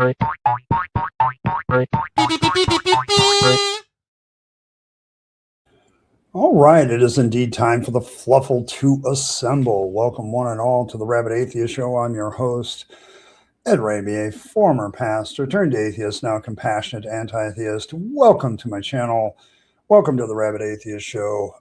All right, it is indeed time for the Fluffle to assemble. Welcome one and all to the Rabyd Atheist Show. I'm your host, Ed Rabyd, a former pastor turned atheist, now compassionate anti-theist. Welcome to my channel. Welcome to the Rabyd Atheist Show,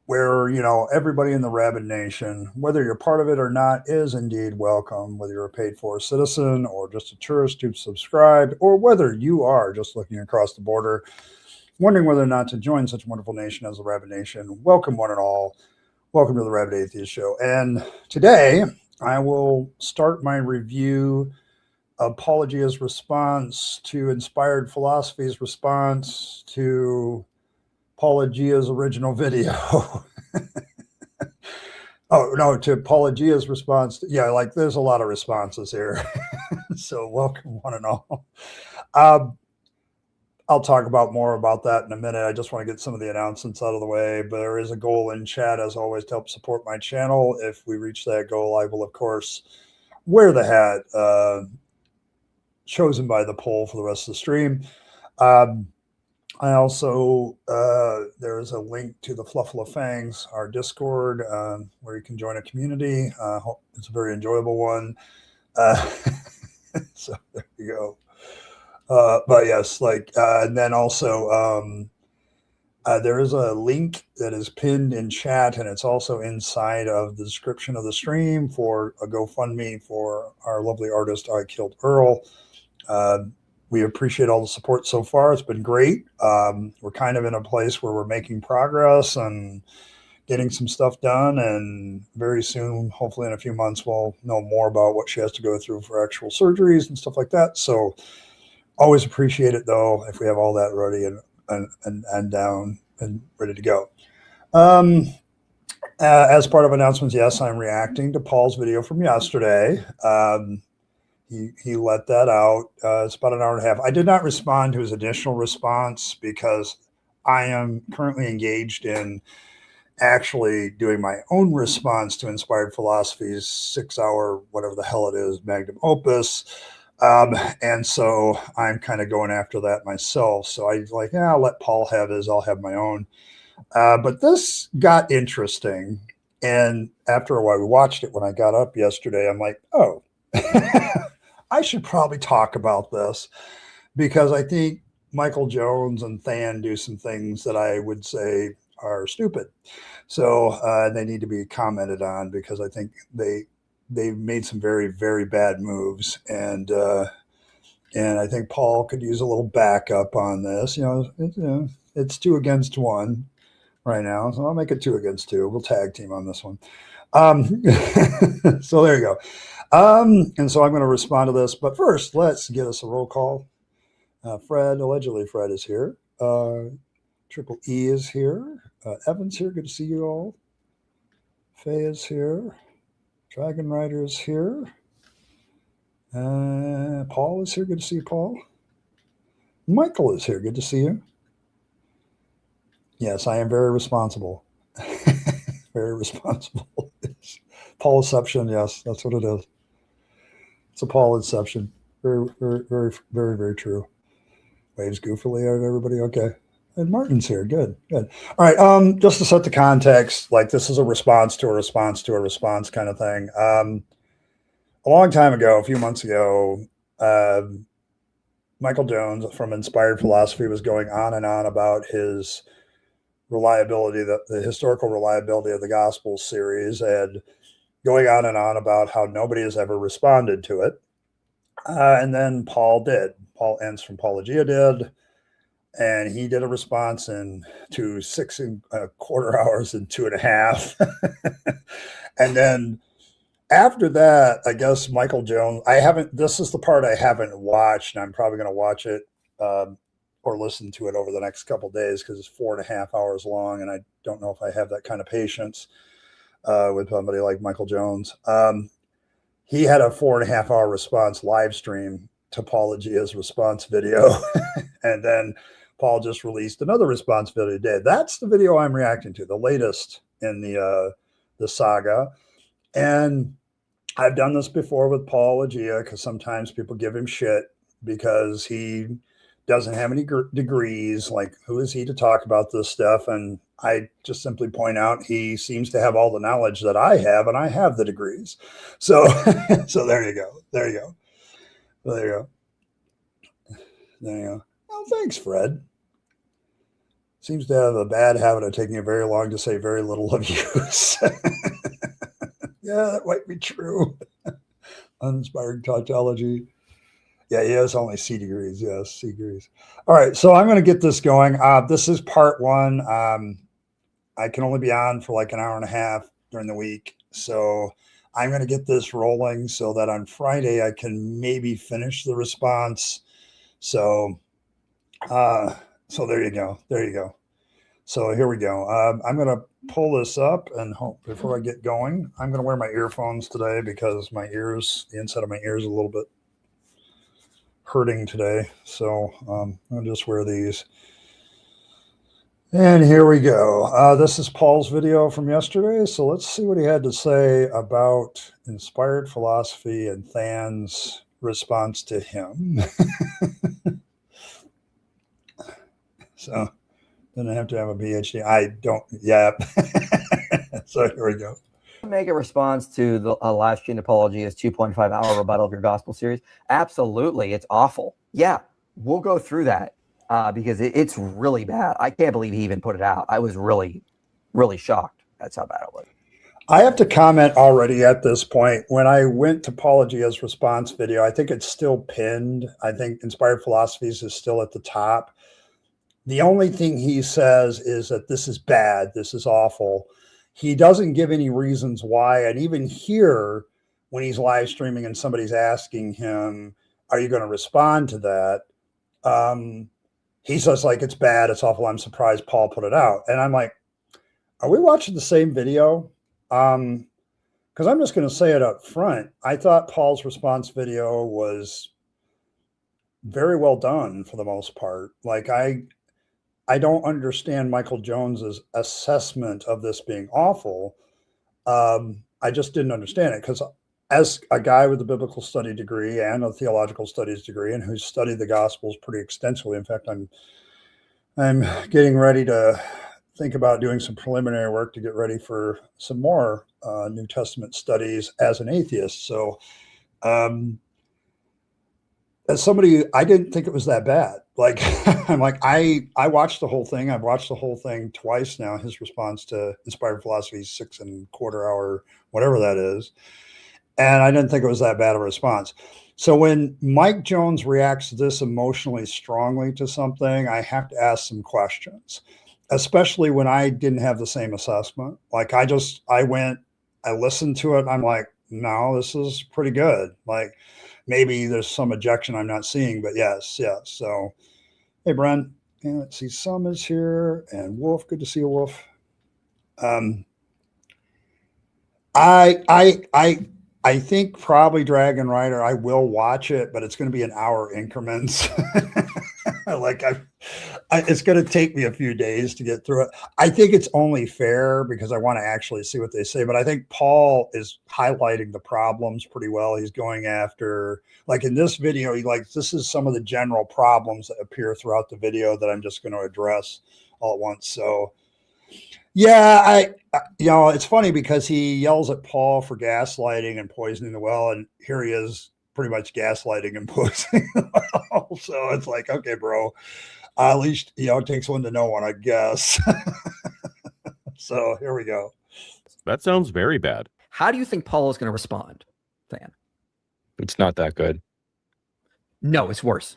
where, everybody in the Rabyd Nation, whether you're part of it or not, is indeed welcome, whether you're a paid-for citizen or just a tourist who's subscribed, or whether you are just looking across the border, wondering whether or not to join such a wonderful nation as the Rabyd Nation. Welcome one and all. Welcome to the Rabyd Atheist Show. And today I will start my review of Paulogia's response to Inspired Philosophies' response to Paulogia's original video. Oh, no, to Paulogia's response. There's a lot of responses here. So welcome one and all. I'll talk about more about that in a minute. I just want to get some of the announcements out of the way, but there is a goal in chat, as always, to help support my channel. If we reach that goal, I will, of course, wear the hat chosen by the poll for the rest of the stream. I also, there is a link to the Fluffle of Fangs, our Discord, where you can join a community. It's a very enjoyable one. So there you go. But yes, and then also there is a link that is pinned in chat, and it's also inside of the description of the stream for a GoFundMe for our lovely artist, IKIlledEarl. We appreciate all the support so far. It's been great. We're kind of in a place where we're making progress and getting some stuff done, and very soon, hopefully in a few months, we'll know more about what she has to go through for actual surgeries and stuff like that. So always appreciate it, though, if we have all that ready and down and ready to go. As part of announcements, yes, I'm reacting to Paul's video from yesterday. He let that out. It's about an hour and a half. I did not respond to his additional response because I am currently engaged in actually doing my own response to Inspired Philosophies' 6-hour, whatever the hell it is, magnum opus. And so I'm kind of going after that myself. So I like, I'll let Paul have his, I'll have my own. But this got interesting. And after a while, we watched it when I got up yesterday. I'm like, oh, I should probably talk about this, because I think Michael Jones and Than do some things that I would say are stupid. So they need to be commented on, because I think they've made some very, very bad moves. And I think Paul could use a little backup on this. It's 2 against 1 right now. So I'll make it 2 against 2. We'll tag team on this one. So there you go. And so I'm going to respond to this. But first, let's get us a roll call. Allegedly Fred is here. Triple E is here. Evan's here. Good to see you all. Faye is here. Dragon Rider is here. Paul is here. Good to see you, Paul. Michael is here. Good to see you. Yes, I am very responsible. Very responsible. Paul-inception. Yes, that's what it is. It's a Paul-inception. Very, very, very, very, very true. Waves goofily at everybody. Okay. And Martin's here. Good, good. All right. Just to set the context, this is a response to a response to a response kind of thing. A long time ago, a few months ago, Michael Jones from Inspired Philosophy was going on and on about his reliability, the historical reliability of the Gospels series, and going on and on about how nobody has ever responded to it. And then Paul did. Paul Ens from Paulogia did. And he did a response in 6.25 hours and 2.5. And then after that, I guess Michael Jones, this is the part I haven't watched, and I'm probably going to watch it or listen to it over the next couple of days, because it's 4.5 hours long. And I don't know if I have that kind of patience with somebody like Michael Jones. He had a 4.5 hour response live stream to Paulogia's response video. And then Paul just released another response video today. That's the video I'm reacting to, the latest in the saga. And I've done this before with Paulogia because sometimes people give him shit because he doesn't have any degrees. Like, who is he to talk about this stuff? And I just simply point out he seems to have all the knowledge that I have, and I have the degrees. So, so there you go. There you go. There you go. There you go. Well, thanks, Fred. Seems to have a bad habit of taking it very long to say very little of use. Yeah, that might be true. Uninspired tautology. Yeah, he has only C degrees. Yes, C degrees. All right, so I'm going to get this going. This is part one. I can only be on for like an hour and a half during the week. So I'm going to get this rolling so that on Friday I can maybe finish the response. So, so there you go. There you go. So here we go. I'm going to pull this up and hope before I get going, I'm going to wear my earphones today because my ears, the inside of my ears is a little bit hurting today. So I'll just wear these. And here we go. This is Paul's video from yesterday. So let's see what he had to say about Inspired Philosophy and Fangs' response to him. So then I have to have a PhD. I don't. Yeah. So here we go. Make a response to the live stream Apologia's 2.5-hour rebuttal of your gospel series. Absolutely, it's awful. Yeah, we'll go through that because it's really bad. I can't believe he even put it out. I was really, really shocked. That's how bad it was. I have to comment already at this point. When I went to Paulogia's response video, I think it's still pinned. I think Inspired Philosophies is still at the top. The only thing he says is that this is bad. This is awful. He doesn't give any reasons why. And even here, when he's live streaming and somebody's asking him, are you going to respond to that? He says, like, it's bad. It's awful. I'm surprised Paul put it out. And I'm like, are we watching the same video? Because I'm just going to say it up front. I thought Paul's response video was very well done for the most part. Like, I don't understand Michael Jones's assessment of this being awful. I just didn't understand it because as a guy with a biblical study degree and a theological studies degree and who's studied the Gospels pretty extensively, in fact, I'm getting ready to think about doing some preliminary work to get ready for some more New Testament studies as an atheist. So as somebody, I didn't think it was that bad. Like, I'm like, I watched the whole thing. I've watched the whole thing twice now, his response to Inspired Philosophies, 6.25 hour, whatever that is. And I didn't think it was that bad of a response. So when Mike Jones reacts this emotionally strongly to something, I have to ask some questions, especially when I didn't have the same assessment. Like I listened to it. And I'm like, no, this is pretty good. Like, maybe there's some ejection I'm not seeing, but yes. So, hey, Brent, and let's see, Sum is here, and Wolf, good to see you, Wolf. I think probably Dragon Rider. I will watch it, but it's going to be in hour increments. Like it's going to take me a few days to get through it. I think it's only fair because I want to actually see what they say. But I think Paul is highlighting the problems pretty well. He's going after, like in this video, this is some of the general problems that appear throughout the video that I'm just going to address all at once. So yeah, it's funny because he yells at Paul for gaslighting and poisoning the well. And here he is pretty much gaslighting and poisoning the well. So it's like, okay, bro, at least, it takes one to know one, I guess. So here we go. That sounds very bad. How do you think Paul is going to respond, Fan? It's not that good. No, it's worse.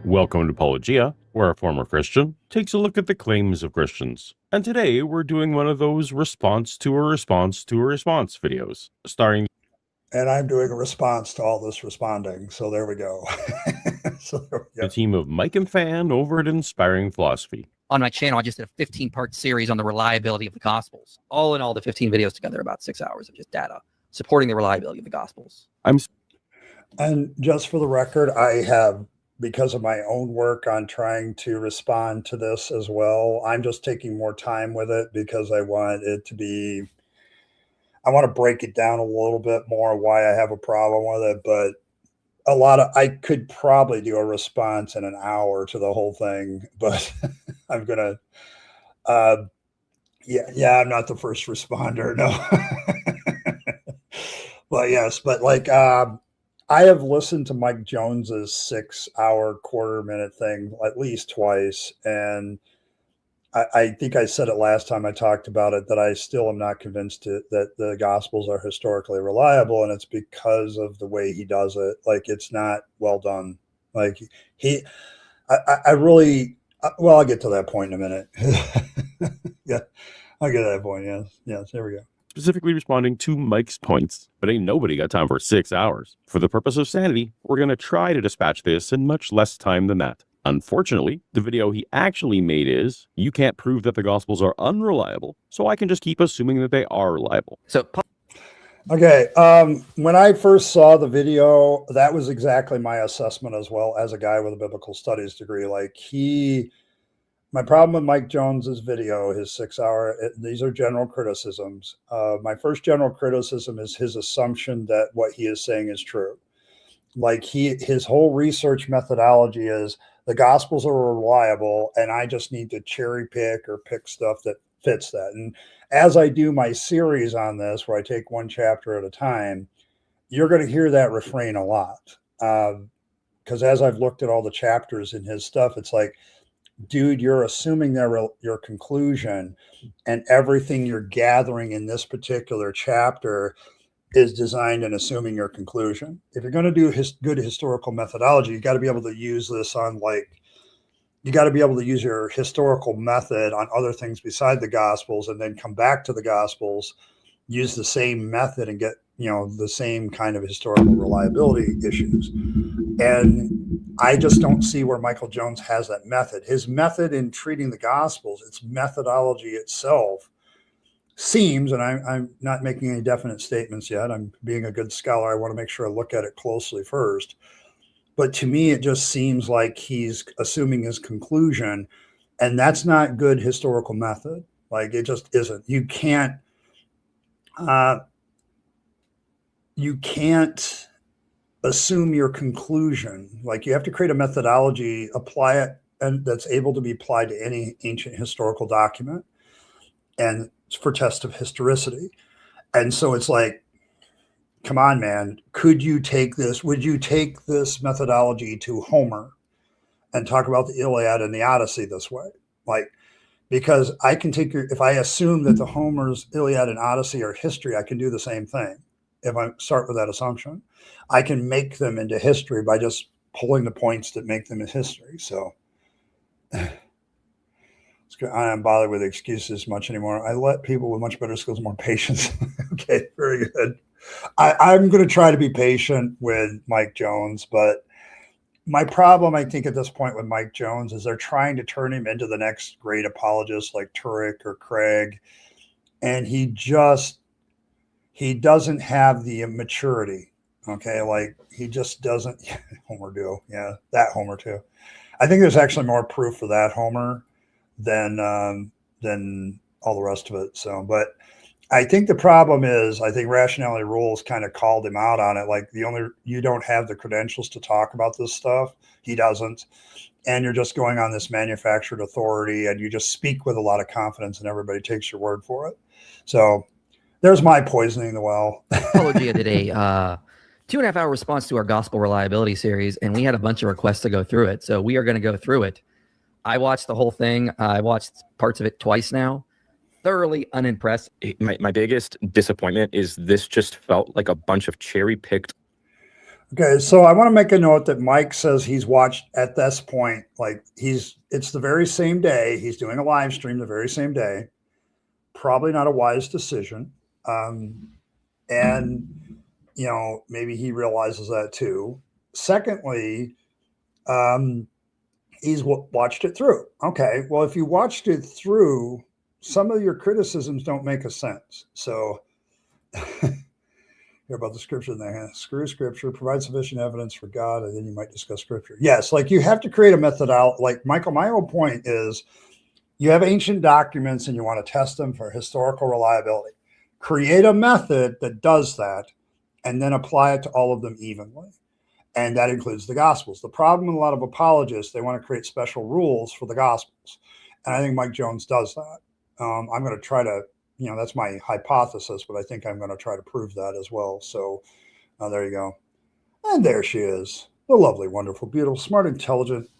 Welcome to Paulogia, where a former Christian takes a look at the claims of Christians. And today we're doing one of those response to a response to a response videos, starring. And I'm doing a response to all this responding. So there we go. The team of Mike and Fan over at Inspiring Philosophy. On my channel, I just did a 15-part series on the reliability of the Gospels. All in all, the 15 videos together, about 6 hours of just data supporting the reliability of the Gospels. And just for the record, I have because of my own work on trying to respond to this as well. I'm just taking more time with it because I want to break it down a little bit more why I have a problem with it. But I could probably do a response in an hour to the whole thing, but I'm going to, I'm not the first responder. No. But yes, but like, I have listened to Mike Jones's 6-hour quarter-minute thing at least twice, and I think I said it last time I talked about it that I still am not convinced that the Gospels are historically reliable, and it's because of the way he does it. Like, it's not well done. Like I really, well, I'll get to that point in a minute. Yeah, I'll get to that point. Yes, there we go. Specifically responding to Mike's points, but ain't nobody got time for 6 hours. For the purpose of sanity, we're going to try to dispatch this in much less time than that. Unfortunately, the video he actually made is, you can't prove that the Gospels are unreliable, so I can just keep assuming that they are reliable. Okay, when I first saw the video, that was exactly my assessment as well as a guy with a biblical studies degree. Like my problem with Mike Jones's video, his 6-hour, these are general criticisms. My first general criticism is his assumption that what he is saying is true. Like his whole research methodology is the Gospels are reliable, and I just need to cherry pick or pick stuff that fits that. And as I do my series on this, where I take one chapter at a time, you're going to hear that refrain a lot. Because as I've looked at all the chapters in his stuff, it's like, dude, you're assuming your conclusion, and everything you're gathering in this particular chapter is designed in assuming your conclusion. If you're going to do good historical methodology, you got to be able to use this on you got to be able to use your historical method on other things beside the Gospels, and then come back to the Gospels, use the same method, and get the same kind of historical reliability issues. And I just don't see where Michael Jones has that method. His method in treating the Gospels, its methodology itself, seems, and I'm not making any definite statements yet, I'm being a good scholar, I want to make sure I look at it closely first, but to me it just seems like he's assuming his conclusion, and that's not good historical method. Like, it just isn't. You can't assume your conclusion. Like, you have to create a methodology, apply it, and that's able to be applied to any ancient historical document, and for test of historicity. And so it's like, come on, man, would you take this methodology to Homer and talk about the Iliad and the Odyssey this way? Like, because I can if I assume that the Homer's Iliad and Odyssey are history, I can do the same thing. If I start with that assumption, I can make them into history by just pulling the points that make them in history. So I don't bother with excuses much anymore. I let people with much better skills more patience. Okay, very good. I'm going to try to be patient with Mike Jones, but my problem, I think, at this point with Mike Jones is they're trying to turn him into the next great apologist like Turek or Craig, and he doesn't have the maturity. Okay, like, he just doesn't. Homer do, yeah, that Homer too. I think there's actually more proof for that Homer than all the rest of it. So, but I think the problem is, I think Rationality Rules kind of called him out on it. Like, you don't have the credentials to talk about this stuff. He doesn't. And you're just going on this manufactured authority, and you just speak with a lot of confidence, and everybody takes your word for it. So there's my poisoning the well. Paulogia did a 2.5-hour response to our gospel reliability series, and we had a bunch of requests to go through it. So we are going to go through it. I watched the whole thing. I watched parts of it twice now. Thoroughly unimpressed. My biggest disappointment is this just felt like a bunch of cherry-picked. Okay, so I want to make a note that Mike says he's watched at this point, like, it's the very same day. He's doing a live stream the very same day. Probably not a wise decision. And, maybe he realizes that too. Secondly, he's watched it through. Okay, well, if you watched it through, some of your criticisms don't make a sense. So hear about the scripture in their hand. Screw scripture, provide sufficient evidence for God, and then you might discuss scripture. Yes, like you have to create a methodology. Like Michael, my whole point is you have ancient documents and you want to test them for historical reliability. Create a method that does that and then apply it to all of them evenly. And that includes the Gospels. The problem with a lot of apologists, they want to create special rules for the Gospels. And I think Mike Jones does that. I'm going to try to, that's my hypothesis, but I think I'm going to try to prove that as well. So there you go. And there she is. The lovely, wonderful, beautiful, smart, intelligent,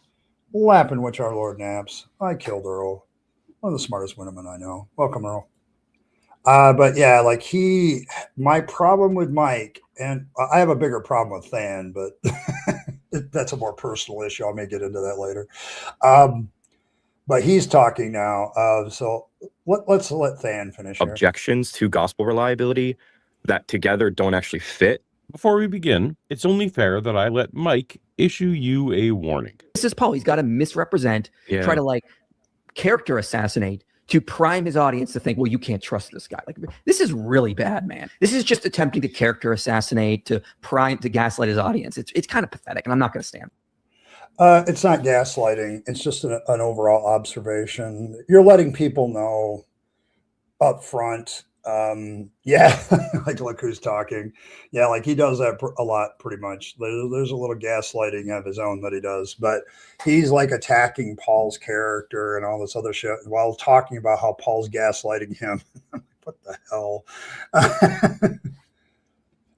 lap in which our Lord naps. I killed Earl. One of the smartest women I know. Welcome, Earl. But yeah, like my problem with Mike, and I have a bigger problem with Than, but that's a more personal issue. I may get into that later. But he's talking now. So let's let Than finish here. Objections to gospel reliability that together don't actually fit. Before we begin, it's only fair that I let Mike issue you a warning. This is Paul. He's got to misrepresent, try to character assassinate to prime his audience to think, well, you can't trust this guy. Like, this is really bad, man. This is just attempting to character assassinate, to gaslight his audience. It's kind of pathetic, and I'm not going to stand. It's not gaslighting. It's just an overall observation. You're letting people know up front. Look who's talking. Yeah, like he does that a lot, pretty much. There's a little gaslighting of his own that he does, but he's like attacking Paul's character and all this other shit while talking about how Paul's gaslighting him. What the hell?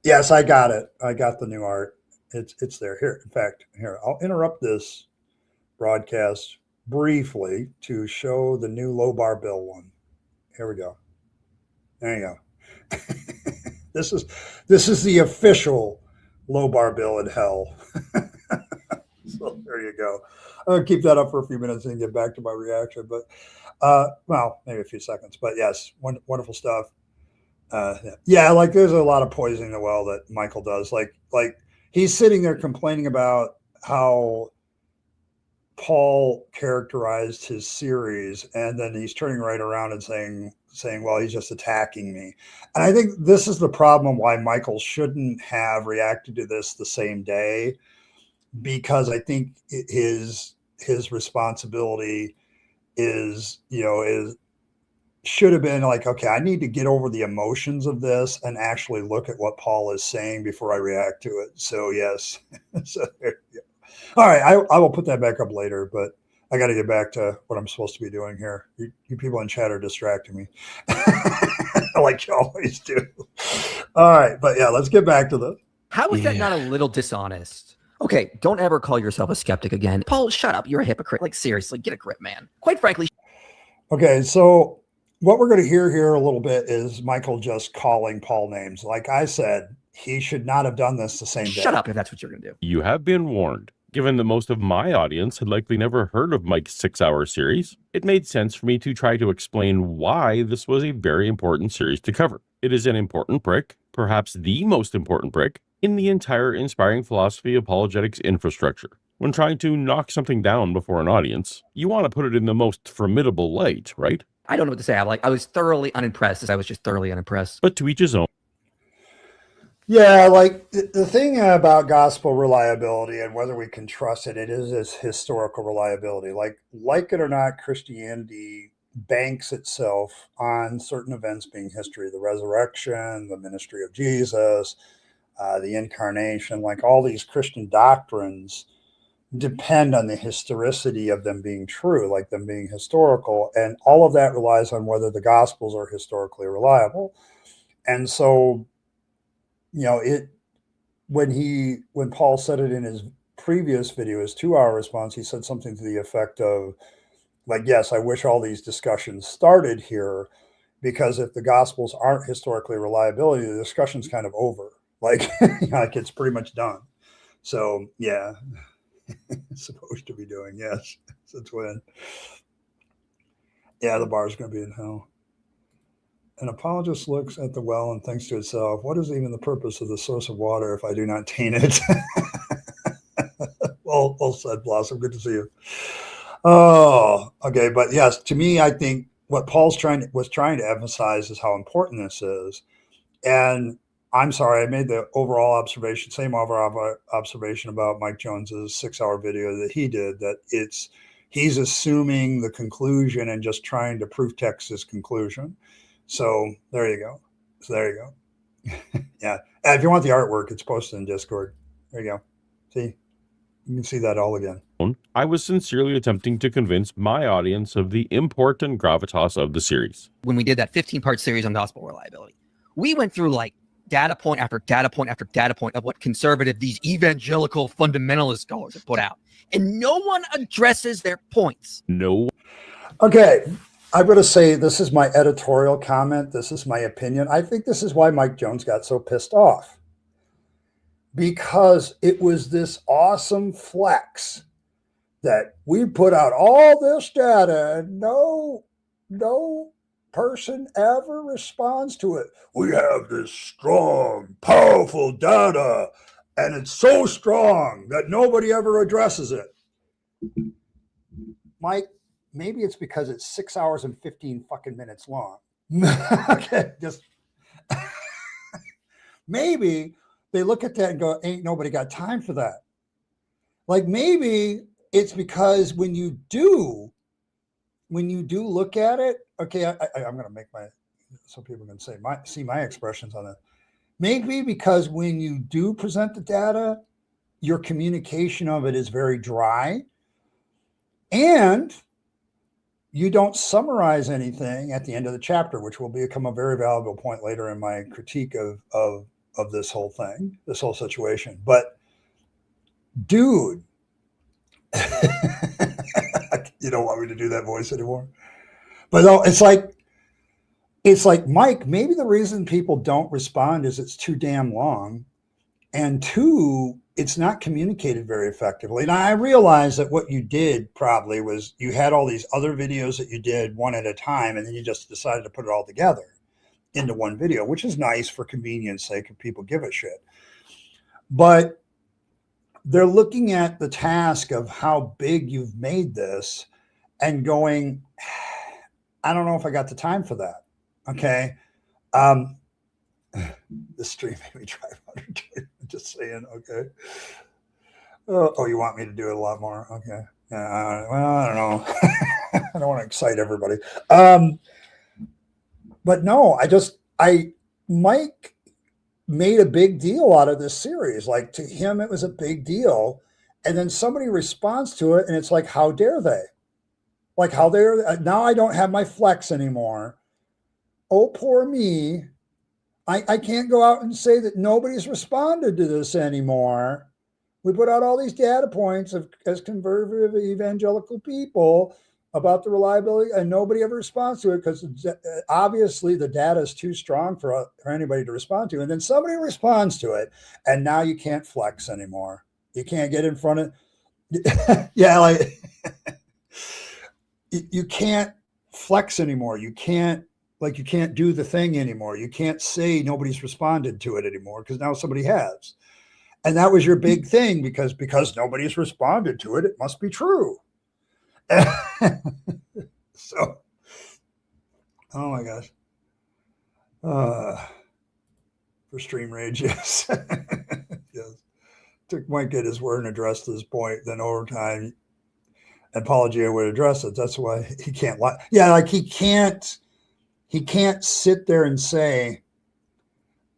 Yes, I got it. I got the new art. It's there. Here, in fact, I'll interrupt this broadcast briefly to show the new low bar bill one. Here we go. There you go. This is the official low bar bill in hell. So there you go. I'll keep that up for a few minutes and get back to my reaction. But maybe a few seconds. But yes, wonderful stuff. Like there's a lot of poisoning the well that Michael does. Like he's sitting there complaining about how Paul characterized his series, and then he's turning right around and saying, well, he's just attacking me. And I think this is the problem why Michael shouldn't have reacted to this the same day, because I think his responsibility should have been like, okay, I need to get over the emotions of this and actually look at what Paul is saying before I react to it. So yes. So there you go. All right, I will put that back up later, but I got to get back to what I'm supposed to be doing here. You people in chat are distracting me, like you always do. All right, but yeah, let's get back to the. How is that not a little dishonest? Okay, don't ever call yourself a skeptic again. Paul, shut up. You're a hypocrite. Like, seriously, get a grip, man. Quite frankly. Okay, so what we're going to hear here a little bit is Michael just calling Paul names. Like I said, he should not have done this the same day. Shut up if that's what you're going to do. You have been warned. Given that most of my audience had likely never heard of Mike's 6-hour series, it made sense for me to try to explain why this was a very important series to cover. It is an important brick, perhaps the most important brick, in the entire Inspiring Philosophy Apologetics infrastructure. When trying to knock something down before an audience, you want to put it in the most formidable light, right? I don't know what to say. I was thoroughly unimpressed. I was just thoroughly unimpressed. But to each his own. Yeah, like the thing about gospel reliability and whether we can trust it, it is historical reliability. Like it or not, Christianity banks itself on certain events being history, the resurrection, the ministry of Jesus, the incarnation, like all these Christian doctrines depend on the historicity of them being true, like them being historical. And all of that relies on whether the gospels are historically reliable. And so, when Paul said it in his previous video, his 2-hour response, he said something to the effect of, like, yes, I wish all these discussions started here, because if the gospels aren't historically reliability, the discussion's kind of over. Like, like it's pretty much done. So yeah, it's supposed to be doing, yes. Since when? Yeah, the bar's going to be in hell. An apologist looks at the well and thinks to itself, what is even the purpose of the source of water if I do not taint it? Well said, Blossom. Good to see you. Oh, okay. But yes, to me, I think what Paul's was trying to emphasize is how important this is. And I'm sorry, I made the overall observation, same overall observation about Mike Jones's 6-hour video that he did, that he's assuming the conclusion and just trying to proof text his conclusion. So there you go. Yeah. And if you want the artwork, it's posted in Discord. There you go. See, you can see that all again. I was sincerely attempting to convince my audience of the import and gravitas of the series. When we did that 15-part series on gospel reliability, we went through like data point after data point after data point of what these evangelical fundamentalist scholars have put out. And no one addresses their points. No. Okay. I'm going to say this is my editorial comment. This is my opinion. I think this is why Mike Jones got so pissed off. Because it was this awesome flex that we put out all this data and no person ever responds to it. We have this strong, powerful data, and it's so strong that nobody ever addresses it. Mike, maybe it's because it's 6 hours and 15 fucking minutes long. Okay, just maybe they look at that and go, ain't nobody got time for that. Like maybe it's because when you do look at it, okay, I'm going to make some people can see my expressions on it. Maybe because when you do present the data, your communication of it is very dry and you don't summarize anything at the end of the chapter, which will become a very valuable point later in my critique of this whole thing, this whole situation. But dude, you don't want me to do that voice anymore. But no, it's like, Mike, maybe the reason people don't respond is it's too damn long. And two, it's not communicated very effectively. Now, I realize that what you did probably was you had all these other videos that you did one at a time, and then you just decided to put it all together into one video, which is nice for convenience sake if people give a shit. But they're looking at the task of how big you've made this and going, I don't know if I got the time for that. Okay. The stream made me drive 100. Just saying. Okay. Oh, you want me to do it a lot more? Okay. Yeah. Well, I don't know. I don't want to excite everybody. But no, Mike made a big deal out of this series. Like to him, it was a big deal. And then somebody responds to it and it's like, how dare they? Like how dare now I don't have my flex anymore. Oh, poor me. I can't go out and say that nobody's responded to this anymore. We put out all these data points as conservative evangelical people about the reliability and nobody ever responds to it because obviously the data is too strong for anybody to respond to. And then somebody responds to it and now you can't flex anymore. You can't get in front of, yeah, like you can't flex anymore. You can't do the thing anymore. You can't say nobody's responded to it anymore because now somebody has. And that was your big thing because nobody's responded to it, it must be true. So, oh my gosh. For stream rage, yes. Yes. Took Mike at his word and addressed this point, then over time, Apologetics would address it. That's why he can't lie. Yeah, like he can't sit there and say,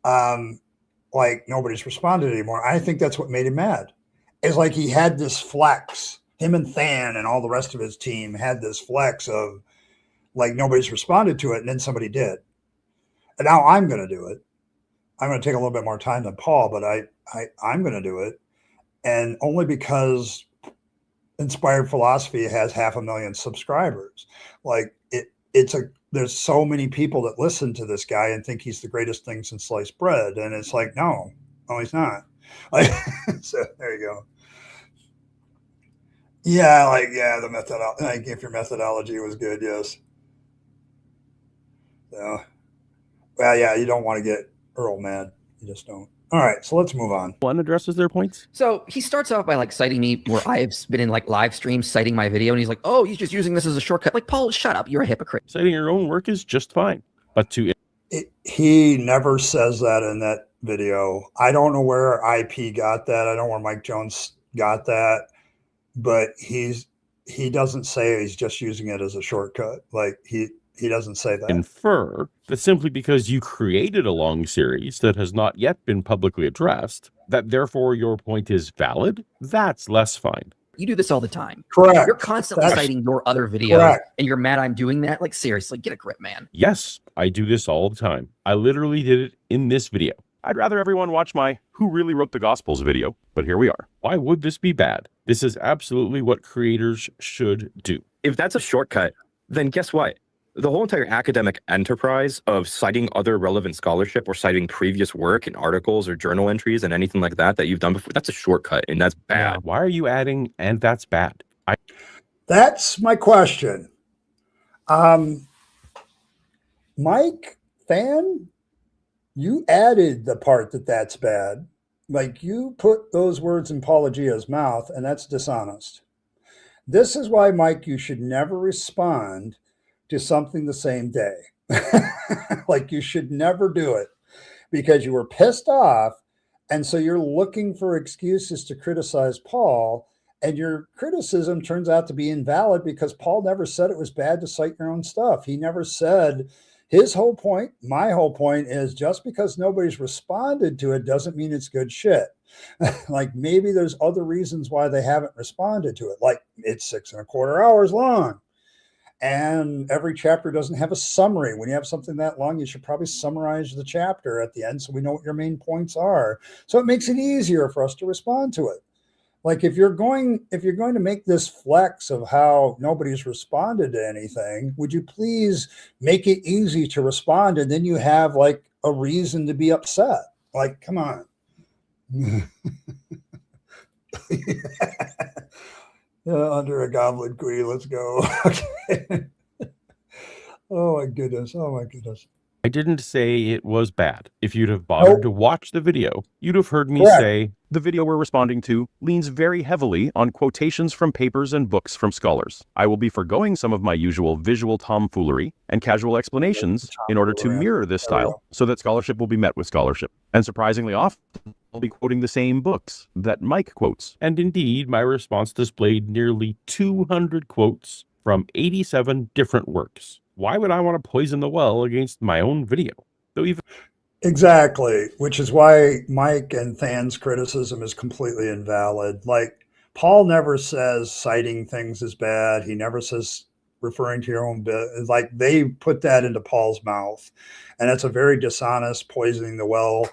like nobody's responded anymore. I think that's what made him mad. It's like he had this flex. Him and Than and all the rest of his team had this flex of like nobody's responded to it, and then somebody did. And now I'm going to do it. I'm going to take a little bit more time than Paul, but I'm going to do it, and only because Inspired Philosophy has 500,000 subscribers. Like there's so many people that listen to this guy and think he's the greatest thing since sliced bread, and it's like no, he's not. Like, so there you go. Yeah, the methodology. Like if your methodology was good, yes. So, well, yeah, you don't want to get Earl mad. You just don't. All right, so let's move on. One addresses their points. So he starts off by like citing me where I've been in like live streams citing my video, and he's like, "Oh, he's just using this as a shortcut." Like, Paul, shut up! You're a hypocrite. Citing your own work is just fine, but He never says that in that video. I don't know where IP got that. I don't know where Mike Jones got that, but he doesn't say he's just using it as a shortcut. Like he doesn't say that. Infer that simply because you created a long series that has not yet been publicly addressed, that therefore your point is valid, that's less fine. You do this all the time. Correct. You're constantly That's citing your other videos, correct. and you're mad I'm doing that. Like, seriously, get a grip, man. Yes, I do this all the time. I literally did it in this video. I'd rather everyone watch my Who Really Wrote the Gospels video, but here we are. Why would this be bad? This is absolutely what creators should do. If that's a shortcut, then guess what? The whole entire academic enterprise of citing other relevant scholarship or citing previous work and articles or journal entries and anything like that you've done before, that's a shortcut, and that's bad. Why are you adding, and that's bad? That's my question. Mike, Fan, you added the part that's bad. Like you put those words in Paulogia's mouth, and that's dishonest. This is why, Mike, you should never respond to something the same day. Like you should never do it because you were pissed off. And so you're looking for excuses to criticize Paul, and your criticism turns out to be invalid because Paul never said it was bad to cite your own stuff. He never said his whole point. My whole point is just because nobody's responded to it doesn't mean it's good shit. Like maybe there's other reasons why they haven't responded to it. Like it's 6.25 hours long. And every chapter doesn't have a summary. When you have something that long, you should probably summarize the chapter at the end so we know what your main points are. So it makes it easier for us to respond to it. Like if you're going to make this flex of how nobody's responded to anything, would you please make it easy to respond? And then you have like a reason to be upset. Like, come on. Under a goblin queen, let's go. Okay. Oh my goodness. I didn't say it was bad. If you'd have bothered to watch the video, you'd have heard me say, the video we're responding to leans very heavily on quotations from papers and books from scholars. I will be forgoing some of my usual visual tomfoolery and casual explanations in order to mirror this style so that scholarship will be met with scholarship. And surprisingly often, I'll be quoting the same books that Mike quotes. And indeed, my response displayed nearly 200 quotes from 87 different works. Why would I want to poison the well against my own video? Though even Exactly, which is why Mike and Fan's criticism is completely invalid. Like Paul never says citing things is bad. He never says referring to your own bit. Like they put that into Paul's mouth, and it's a very dishonest, poisoning the well,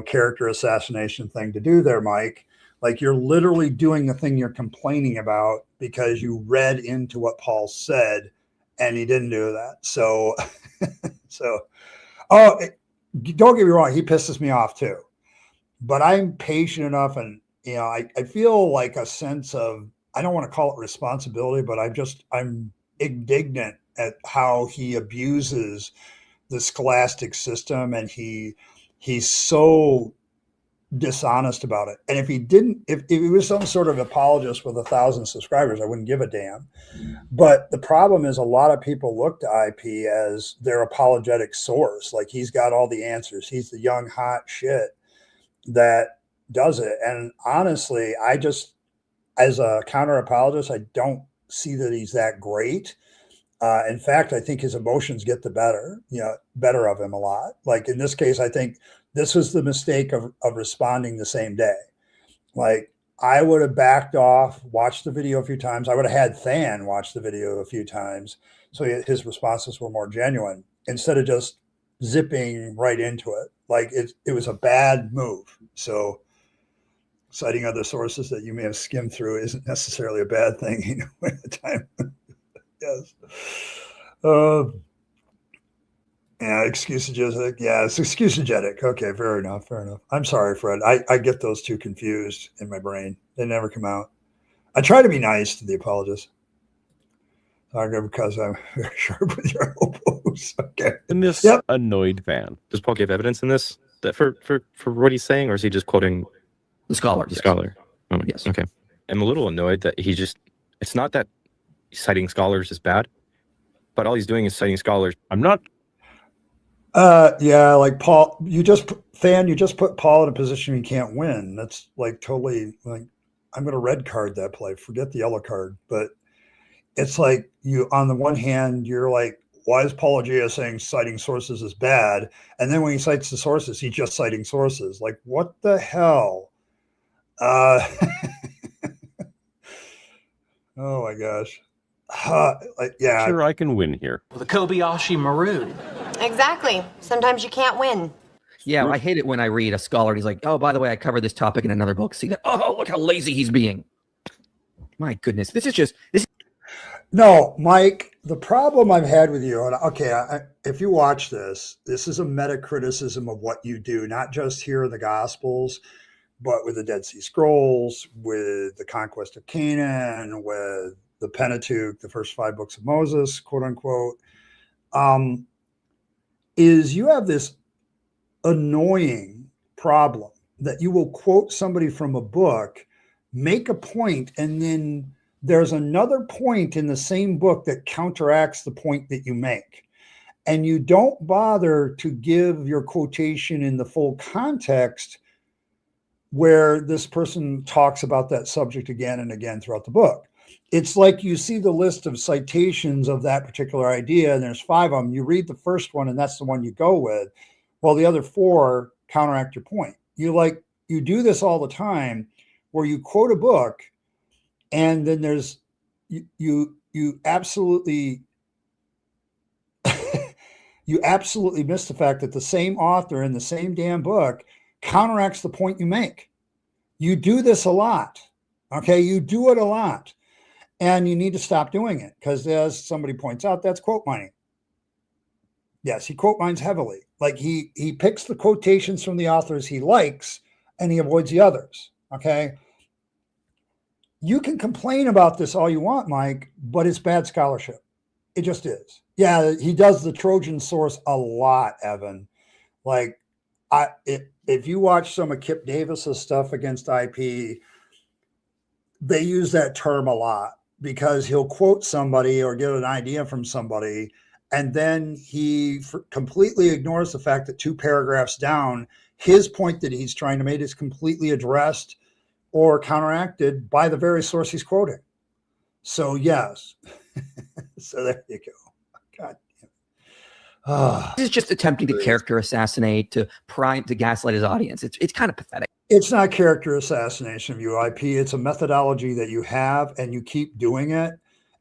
character assassination thing to do there, Mike. Like you're literally doing the thing you're complaining about because you read into what Paul said. And he didn't do that. So, don't get me wrong. He pisses me off too, but I'm patient enough. And, I feel like a sense of, I don't want to call it responsibility, but I'm indignant at how he abuses the scholastic system. And he's so dishonest about it. And if he was some sort of apologist with 1,000 subscribers, I wouldn't give a damn. But the problem is a lot of people look to IP as their apologetic source. Like he's got all the answers. He's the young hot shit that does it. And honestly, I just, as a counter apologist, I don't see that he's that great. In fact, I think his emotions get the better of him a lot. Like in this case, I think this was the mistake of responding the same day. Like I would have backed off, watched the video a few times. I would have had Fan watch the video a few times so his responses were more genuine instead of just zipping right into it. Like it was a bad move. So citing other sources that you may have skimmed through isn't necessarily a bad thing, at the time. Yes. Yeah, excusagetic. Yeah, it's excusagetic. Okay, fair enough. I'm sorry, Fred. I get those two confused in my brain. They never come out. I try to be nice to the apologists. Because I'm very sharp with your elbows. Okay. And this annoyed Fan. Does Paul give evidence in this that for what he's saying, or is he just quoting the scholar? The scholar. Oh, yes. Okay. I'm a little annoyed that it's not that citing scholars is bad, but all he's doing is citing scholars. Yeah, like Paul, you just put Paul in a position he can't win. That's like totally like, I'm going to red card that play. Forget the yellow card. But it's like you, on the one hand, you're like, why is Paulogia saying citing sources is bad? And then when he cites the sources, he's just citing sources. Like, what the hell? Oh my gosh. Yeah. Sure, I can win here. The Kobayashi Maru. Exactly. Sometimes you can't win. Yeah, I hate it when I read a scholar and he's like, oh, by the way, I covered this topic in another book. See that? Oh, look how lazy he's being. My goodness. No, Mike, the problem I've had with you, and okay, if you watch this is a meta criticism of what you do, not just here in the Gospels, but with the Dead Sea Scrolls, with the conquest of Canaan, with the Pentateuch, the first 5 books of Moses, quote unquote, is you have this annoying problem that you will quote somebody from a book, make a point, and then there's another point in the same book that counteracts the point that you make. And you don't bother to give your quotation in the full context where this person talks about that subject again and again throughout the book. It's like you see the list of citations of that particular idea, and there's 5 of them. You read the first one, and that's the one you go with. Well, the other 4 counteract your point. You do this all the time, where you quote a book, and then there's you absolutely you absolutely miss the fact that the same author in the same damn book counteracts the point you make. You do this a lot. Okay, you do it a lot. And you need to stop doing it, because as somebody points out, that's quote mining. Yes, he quote mines heavily. Like he picks the quotations from the authors he likes and he avoids the others. Okay. You can complain about this all you want, Mike, but it's bad scholarship. It just is. Yeah, he does the Trojan source a lot, Evan. Like if you watch some of Kip Davis's stuff against IP, they use that term a lot, because he'll quote somebody or get an idea from somebody, and then he completely ignores the fact that 2 paragraphs down, his point that he's trying to make is completely addressed or counteracted by the very source he's quoting. So yes. So there you go. God. This is just attempting to character assassinate, to gaslight his audience. It's kind of pathetic. It's not character assassination of you, IP. It's a methodology that you have, and you keep doing it,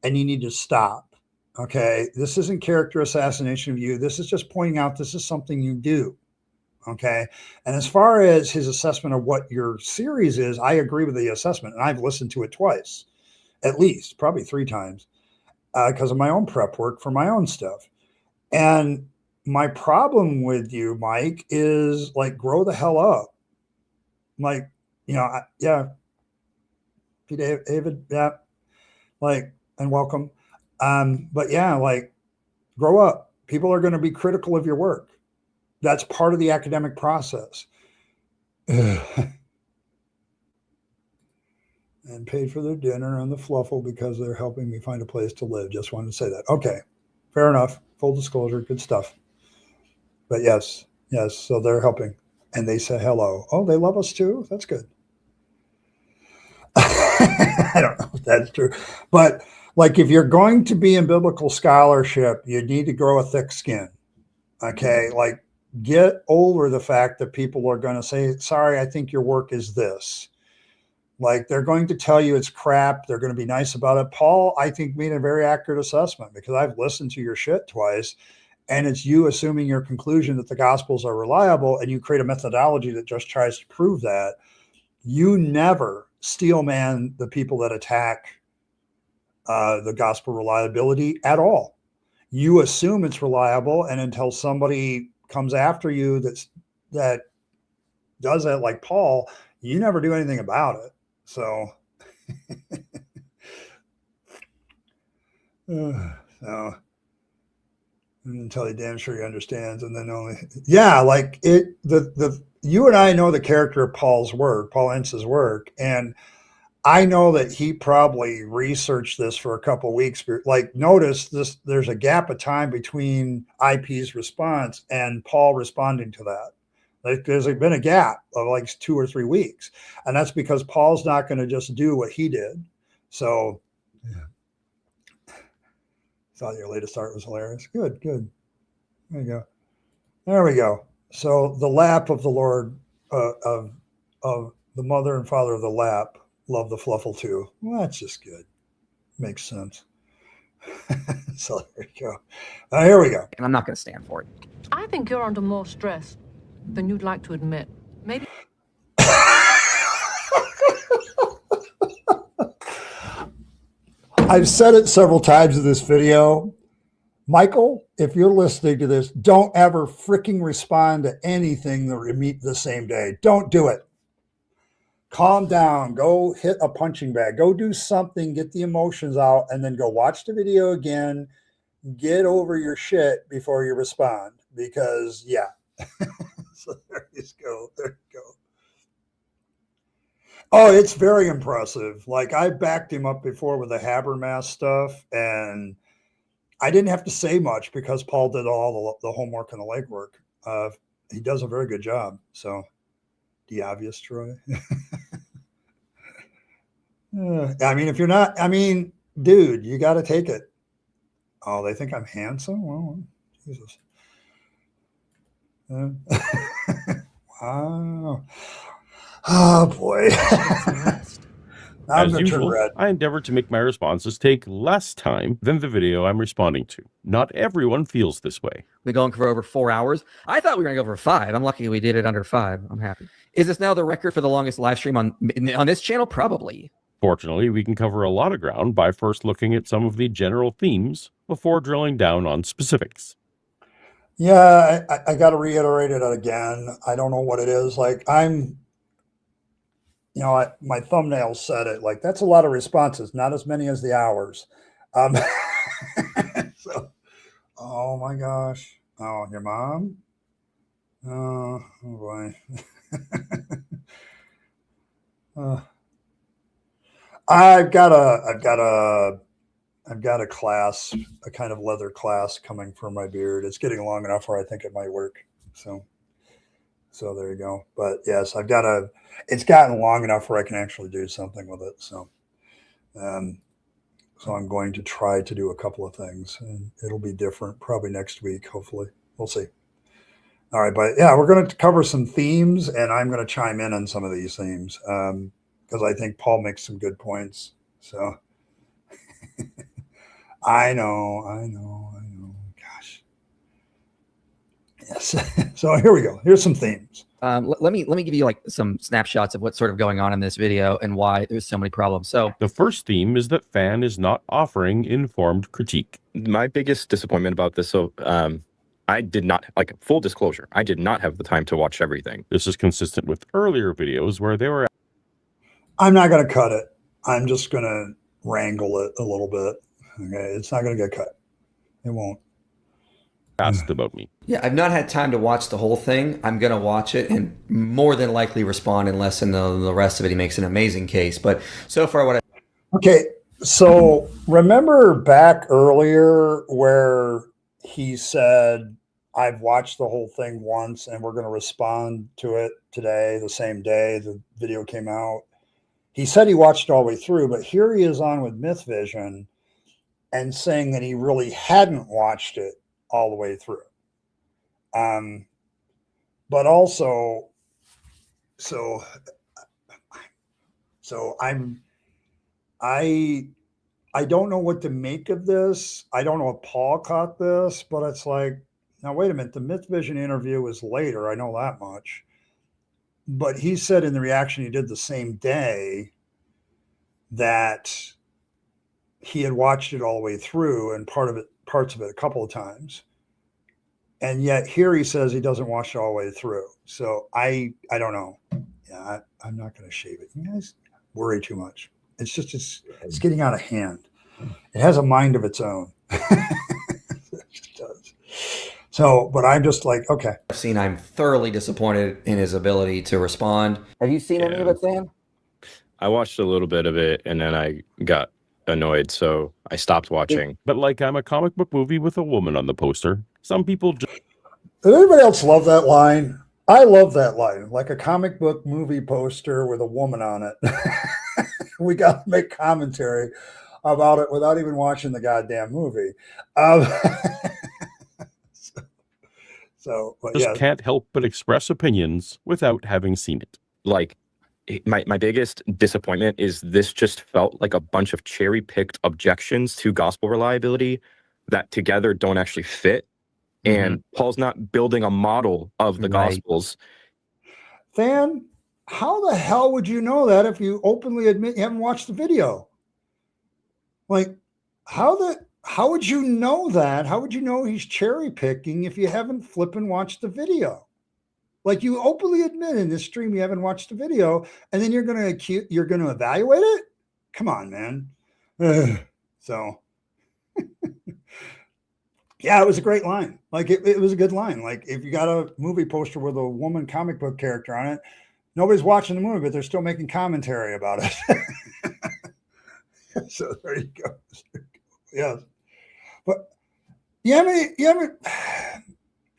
and you need to stop. Okay. This isn't character assassination of you. This is just pointing out this is something you do. Okay. And as far as his assessment of what your series is, I agree with the assessment, and I've listened to it twice, at least, probably 3 times, because of my own prep work for my own stuff. And my problem with you, Mike, is like, grow the hell up. Like, yeah, David, yeah, like, and welcome. But yeah, like, grow up. People are going to be critical of your work. That's part of the academic process. And paid for their dinner on the Fluffle because they're helping me find a place to live. Just wanted to say that. Okay, fair enough. Full disclosure, good stuff. But yes, so they're helping. And they say hello. Oh, they love us too? That's good. I don't know if that's true. But like, if you're going to be in biblical scholarship, you need to grow a thick skin. Okay? Like, get over the fact that people are going to say, sorry, I think your work is this. Like, they're going to tell you it's crap. They're going to be nice about it. Paul, I think, made a very accurate assessment, because I've listened to your shit twice, and it's you assuming your conclusion that the Gospels are reliable, and you create a methodology that just tries to prove that. You never steel man the people that attack the Gospel reliability at all. You assume it's reliable, and until somebody comes after you that does that, like Paul, you never do anything about it. So, so until he damn sure he understands, and then only, yeah, like you and I know the character of Paul Ens's work, and I know that he probably researched this for a couple of weeks. Like, notice this, there's a gap of time between IP's response and Paul responding to that. Like, there's been a gap of like 2 or 3 weeks. And that's because Paul's not going to just do what he did. So, yeah. Thought your latest art was hilarious. Good, good. There you go. There we go. So the lap of the Lord, of the mother and father of the lap, love the Fluffle too. Well, that's just good. Makes sense. So there you go. Here we go. And I'm not going to stand for it. I think you're under more stress than you'd like to admit. Maybe. I've said it several times in this video. Michael, if you're listening to this, don't ever freaking respond to anything that we meet the same day. Don't do it. Calm down. Go hit a punching bag. Go do something. Get the emotions out, and then go watch the video again. Get over your shit before you respond. Because, yeah. So there you go. There you go. Oh, it's very impressive. Like, I backed him up before with the Habermas stuff, and I didn't have to say much because Paul did all the homework and the legwork. He does a very good job. So, the obvious, Troy. I mean, if you're not, I mean, dude, you got to take it. Oh, they think I'm handsome? Well, Jesus. Wow. Oh, boy. As usual, I endeavor to make my responses take less time than the video I'm responding to. Not everyone feels this way. We're going for over 4 hours. I thought we were going to go for 5. I'm lucky we did it under 5. I'm happy. Is this now the record for the longest live stream on this channel? Probably. Fortunately, we can cover a lot of ground by first looking at some of the general themes before drilling down on specifics. Yeah, I got to reiterate it again. I don't know what it is. Like, my thumbnail said it. Like, that's a lot of responses, not as many as the hours. So, oh my gosh. Oh, your mom? Oh boy. I've got a class, a kind of leather class coming for my beard. It's getting long enough where I think it might work. So there you go. But yes, it's gotten long enough where I can actually do something with it. So I'm going to try to do a couple of things, and it'll be different probably next week. Hopefully we'll see. All right. But yeah, we're going to cover some themes, and I'm going to chime in on some of these themes because I think Paul makes some good points. So I know. Gosh. Yes. So here we go. Here's some themes. Let me give you like some snapshots of what's sort of going on in this video and why there's so many problems. So the first theme is that Fan is not offering informed critique. My biggest disappointment about this, I did not, like, full disclosure, I did not have the time to watch everything. This is consistent with earlier videos where they were. I'm not going to cut it. I'm just going to wrangle it a little bit. Okay, it's not going to get cut. It won't. Asked about me. Yeah, I've not had time to watch the whole thing. I'm going to watch it and more than likely respond unless in the rest of it he makes an amazing case. But so far what Okay, so remember back earlier where he said, I've watched the whole thing once and we're going to respond to it today, the same day the video came out. He said he watched it all the way through, but here he is on with Myth Vision and saying that he really hadn't watched it all the way through. But also, so I don't know what to make of this. I don't know if Paul caught this, but it's like, now wait a minute, the Myth Vision interview was later. I know that much. But he said in the reaction he did the same day that he had watched it all the way through and parts of it a couple of times. And yet here he says he doesn't watch it all the way through. So I don't know. Yeah, I'm not going to shave it. You guys worry too much. It's just, it's getting out of hand. It has a mind of its own. It just does. So, but I'm just like, okay. I've seen, I'm thoroughly disappointed in his ability to respond. Have you seen any of it, Sam? I watched a little bit of it and then I got annoyed, so I stopped watching. But like I'm a comic book movie with a woman on the poster. Some people just Did anybody else love that line? I love that line, like a comic book movie poster with a woman on it. We got to make commentary about it without even watching the goddamn movie. Um, but yeah, can't help but express opinions without having seen it. Like, my biggest disappointment is this just felt like a bunch of cherry-picked objections to gospel reliability that together don't actually fit. And Paul's not building a model of the Gospels. Fan, how the hell would you know that if you openly admit you haven't watched the video? Like, how would you know that? How would you know he's cherry picking if you haven't flipping watched the video? Like, you openly admit in this stream you haven't watched the video, and then you're going to evaluate it? Come on, man. So, yeah, it was a great line. Like, it was a good line. Like, if you got a movie poster with a woman comic book character on it, nobody's watching the movie, but they're still making commentary about it. So there you go. Yeah. But you haven't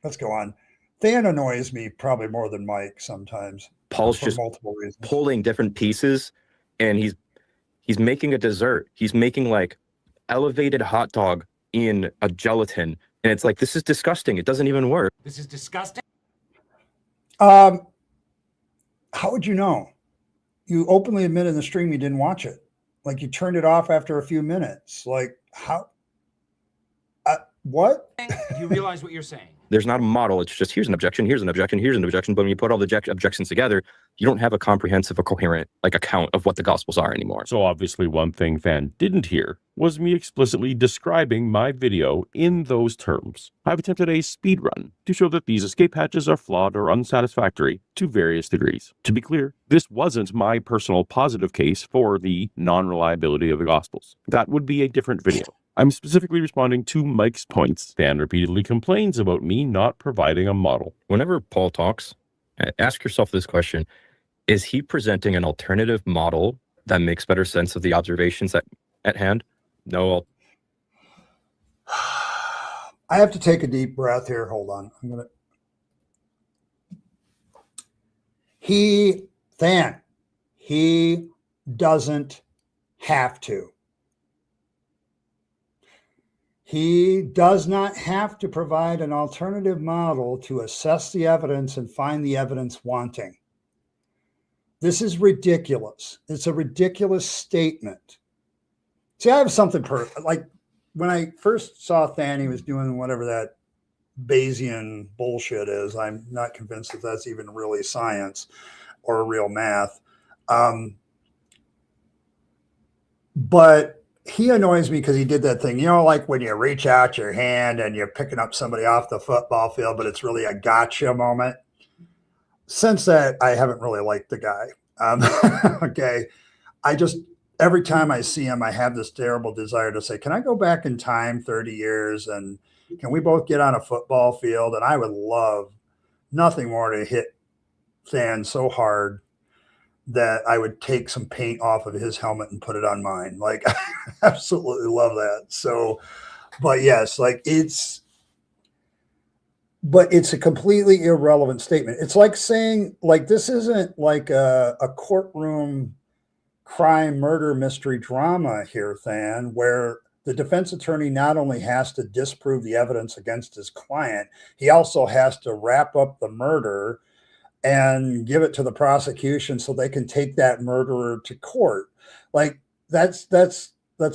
let's go on. Fan annoys me probably more than Mike sometimes. Paul's for just multiple reasons. pulling different pieces, and he's making a dessert. He's making like elevated hot dog in a gelatin, and it's like, this is disgusting. It doesn't even work. This is disgusting. How would you know? You openly admit in the stream you didn't watch it. Like, you turned it off after a few minutes. Like, how? What? You realize what you're saying? There's not a model. It's just, here's an objection, here's an objection, here's an objection. But when you put all the objections together, you don't have a comprehensive or coherent account of what the Gospels are anymore. So obviously one thing Fan didn't hear was me explicitly describing my video in those terms. I've attempted a speed run to show that these escape hatches are flawed or unsatisfactory to various degrees. To be clear, this wasn't my personal positive case for the non-reliability of the Gospels. That would be a different video. I'm specifically responding to Mike's points. Fan repeatedly complains about me not providing a model. Whenever Paul talks, ask yourself this question. Is he presenting an alternative model that makes better sense of the observations at hand? No. I have to take a deep breath here. Hold on. He doesn't have to. He does not have to provide an alternative model to assess the evidence and find the evidence wanting. This is ridiculous. It's a ridiculous statement. See, I have something like when I first saw Fanny was doing whatever that Bayesian bullshit is. I'm not convinced that that's even really science or real math. But he annoys me because he did that thing, like when you reach out your hand and you're picking up somebody off the football field, but it's really a gotcha moment. Since that, I haven't really liked the guy. Okay. Every time I see him, I have this terrible desire to say, can I go back in time 30 years and can we both get on a football field? And I would love nothing more to hit Fan so hard that I would take some paint off of his helmet and put it on mine. Like, I absolutely love that. So, but yes, it's a completely irrelevant statement. It's like saying, like, this isn't like a courtroom crime, murder, mystery drama here, Fan, where the defense attorney not only has to disprove the evidence against his client, he also has to wrap up the murder and give it to the prosecution so they can take that murderer to court. Like, that's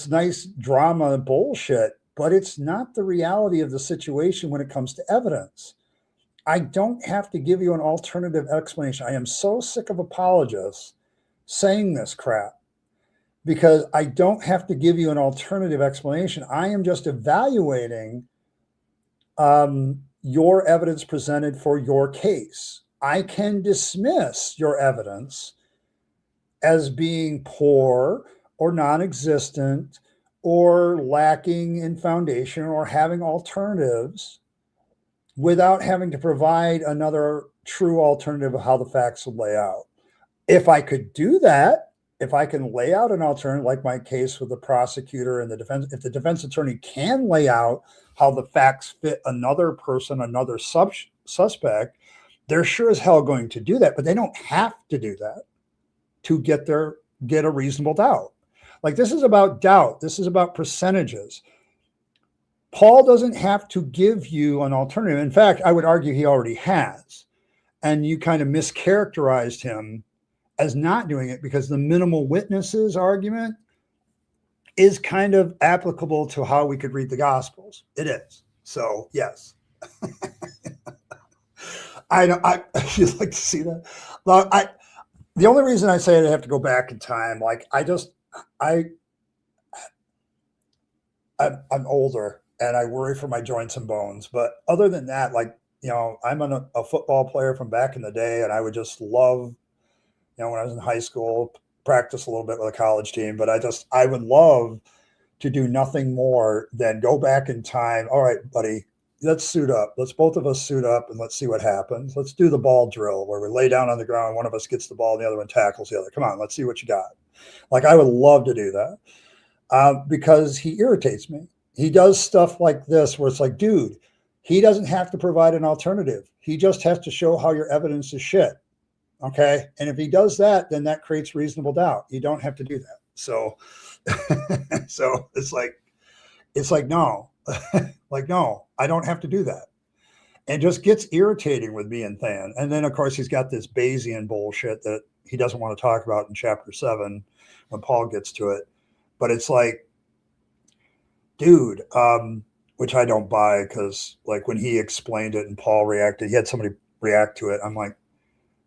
nice drama bullshit, but it's not the reality of the situation when it comes to evidence. I don't have to give you an alternative explanation. I am so sick of apologists saying this crap because I don't have to give you an alternative explanation. I am just evaluating your evidence presented for your case. I can dismiss your evidence as being poor or non-existent or lacking in foundation or having alternatives without having to provide another true alternative of how the facts would lay out. If I could do that, if I can lay out an alternative, like my case with the prosecutor and the defense, if the defense attorney can lay out how the facts fit another person, another suspect, they're sure as hell going to do that, but they don't have to do that to get a reasonable doubt. Like, this is about doubt. This is about percentages. Paul doesn't have to give you an alternative. In fact, I would argue he already has. And you kind of mischaracterized him as not doing it, because the minimal witnesses argument is kind of applicable to how we could read the Gospels. It is. So, yes. I you'd like to see that. Well, the only reason I say I have to go back in time, like, I'm older and I worry for my joints and bones. But other than that, like, I'm a football player from back in the day, and I would just love, when I was in high school, practice a little bit with a college team, but I would love to do nothing more than go back in time. All right, buddy, let's suit up. Let's both of us suit up and let's see what happens. Let's do the ball drill where we lay down on the ground. One of us gets the ball and the other one tackles the other. Come on, let's see what you got. Like, I would love to do that because he irritates me. He does stuff like this where it's like, dude, he doesn't have to provide an alternative. He just has to show how your evidence is shit. Okay. And if he does that, then that creates reasonable doubt. You don't have to do that. So, so it's like, no, like, no, I don't have to do that. And just gets irritating with me and Than. And then of course he's got this Bayesian bullshit that he doesn't want to talk about in chapter 7 when Paul gets to it. But it's like, dude, which I don't buy, because like when he explained it and Paul reacted, he had somebody react to it. I'm like,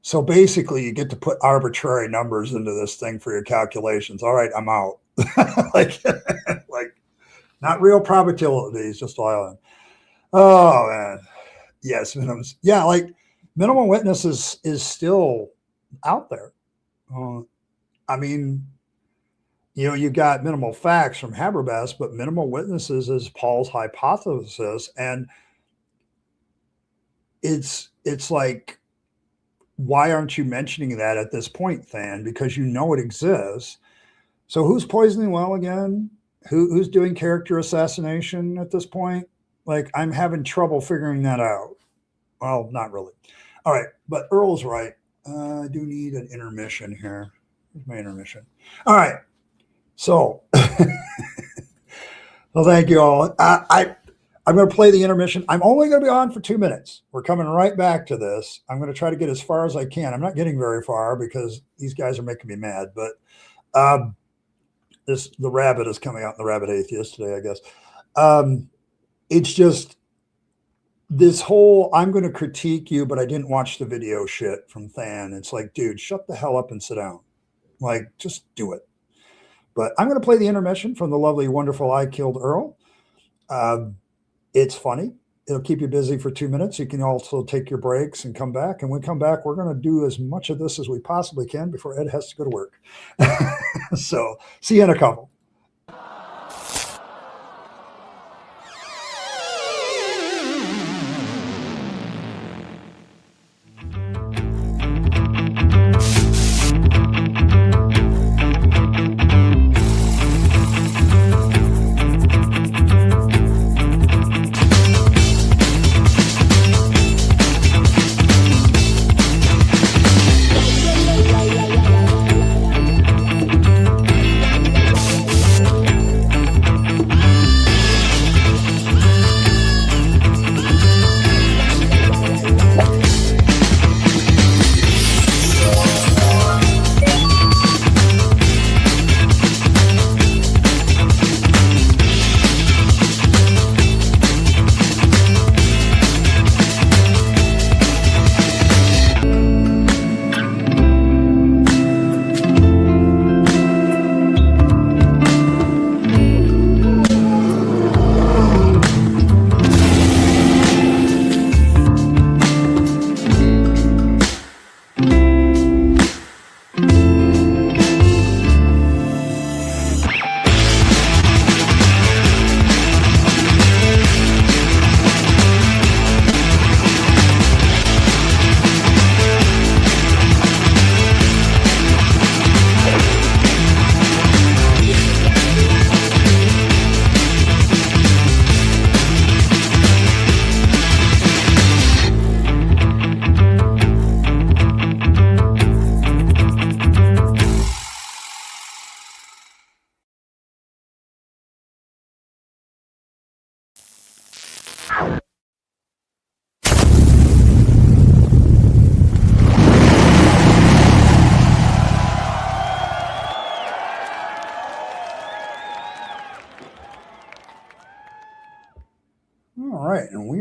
so basically you get to put arbitrary numbers into this thing for your calculations. All right, I'm out. like not real probabilities, just all. Oh man. Yes, minimums. Yeah, like minimal witnesses is still out there. I mean, you got minimal facts from Habermas, but minimal witnesses is Paul's hypothesis. And it's like, why aren't you mentioning that at this point, Than? Because you know it exists. So who's poisoning well again? Who's doing character assassination at this point? Like, I'm having trouble figuring that out. Well, not really. All right, but Earl's right. I do need an intermission here. Here's my intermission. All right. So, well, thank you all. I'm going to play the intermission. I'm only going to be on for 2 minutes. We're coming right back to this. I'm going to try to get as far as I can. I'm not getting very far because these guys are making me mad. But the Rabyd is coming out in the Rabyd Atheist today, I guess. It's just this whole I'm going to critique you, but I didn't watch the video shit from Than. It's like, dude, shut the hell up and sit down. Like, just do it. But I'm going to play the intermission from the lovely, wonderful IKIlledEarl. It's funny. It'll keep you busy for 2 minutes. You can also take your breaks and come back. And when we come back, we're going to do as much of this as we possibly can before Ed has to go to work. So see you in a couple.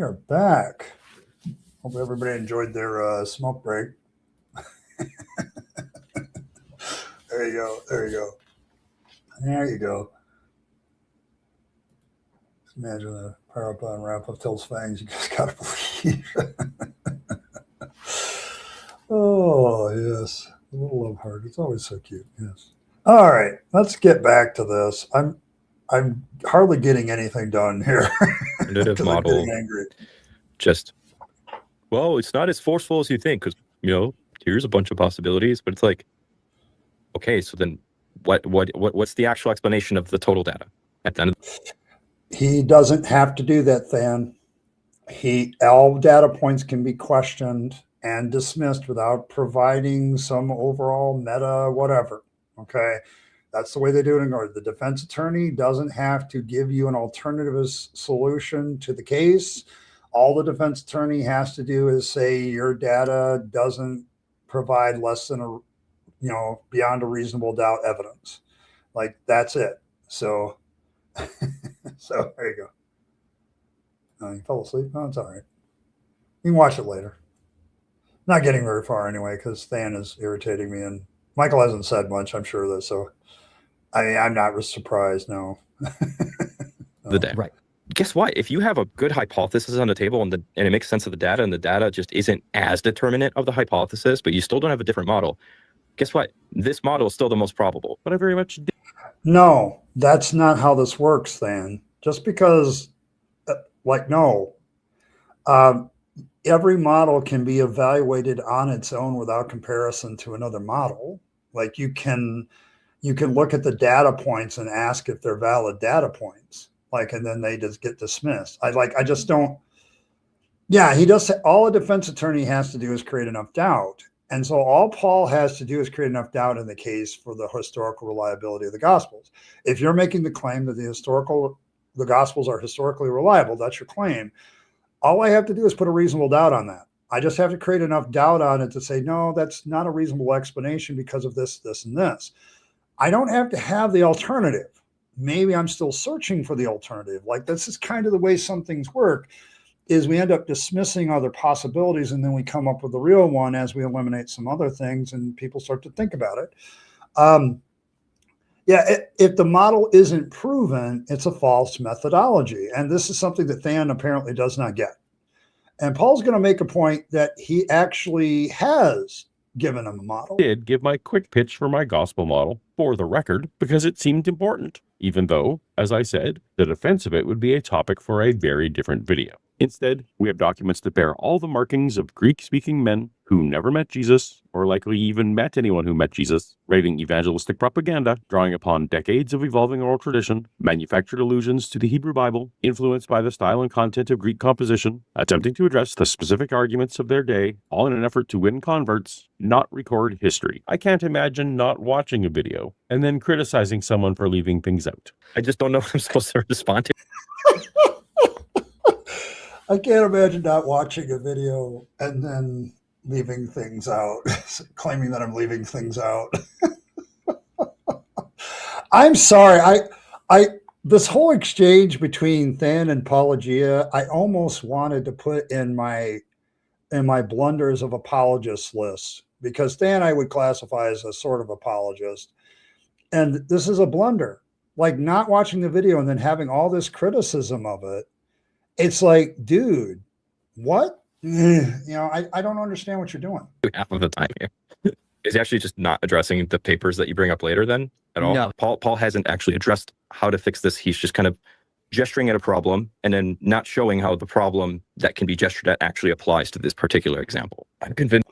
are back. Hope everybody enjoyed their smoke break. There you go. There you go. There you go. Just imagine the power up on wrap up tells Fangs. You just gotta believe. Oh yes, a little love heart. It's always so cute. Yes. All right, let's get back to this. I'm hardly getting anything done here. Alternative model. I'm getting angry. Just, well, it's not as forceful as you think, because here's a bunch of possibilities, but it's like, okay, so then what's the actual explanation of the total data at the end of He doesn't have to do that, Than. All data points can be questioned and dismissed without providing some overall meta whatever. Okay, that's the way they do it in court. The defense attorney doesn't have to give you an alternative solution to the case. All the defense attorney has to do is say your data doesn't provide less than beyond a reasonable doubt evidence. Like, that's it. So so there you go. You fell asleep? No, it's all right. You can watch it later. Not getting very far anyway, because Than is irritating me, and Michael hasn't said much, I'm sure of this, so I'm not surprised, no. the data? Right. Guess what? If you have a good hypothesis on the table and it makes sense of the data, and the data just isn't as determinate of the hypothesis, but you still don't have a different model, guess what? This model is still the most probable. But I very much did. No, that's not how this works, Than. Just because, no. Every model can be evaluated on its own without comparison to another model. Like, you can look at the data points and ask if they're valid data points. And then they just get dismissed. I just don't. Yeah, he does. All a defense attorney has to do is create enough doubt. And so all Paul has to do is create enough doubt in the case for the historical reliability of the Gospels. If you're making the claim that the Gospels are historically reliable, that's your claim. All I have to do is put a reasonable doubt on that. I just have to create enough doubt on it to say, no, that's not a reasonable explanation because of this, this, and this. I don't have to have the alternative. Maybe I'm still searching for the alternative. This is kind of the way some things work, is we end up dismissing other possibilities, and then we come up with the real one as we eliminate some other things and people start to think about it. If the model isn't proven, it's a false methodology. And this is something that Than apparently does not get. And Paul's going to make a point that he actually has given him a model. I did give my quick pitch for my gospel model for the record because it seemed important, even though, as I said, the defense of it would be a topic for a very different video. Instead, we have documents that bear all the markings of Greek-speaking men who never met Jesus, or likely even met anyone who met Jesus, writing evangelistic propaganda, drawing upon decades of evolving oral tradition, manufactured allusions to the Hebrew Bible, influenced by the style and content of Greek composition, attempting to address the specific arguments of their day, all in an effort to win converts, not record history. I can't imagine not watching a video and then criticizing someone for leaving things out. I just don't know what I'm supposed to respond to. I can't imagine not watching a video and then leaving things out, claiming that I'm leaving things out. I'm sorry. This whole exchange between Than and Paulogia, I almost wanted to put in my blunders of apologists list, because Than I would classify as a sort of apologist. And this is a blunder. Not watching the video and then having all this criticism of it. It's like, dude, what? I don't understand what you're doing. Half of the time here. Is he actually just not addressing the papers that you bring up later then at all? No. Paul hasn't actually addressed how to fix this. He's just kind of gesturing at a problem and then not showing how the problem that can be gestured at actually applies to this particular example. I'm convinced.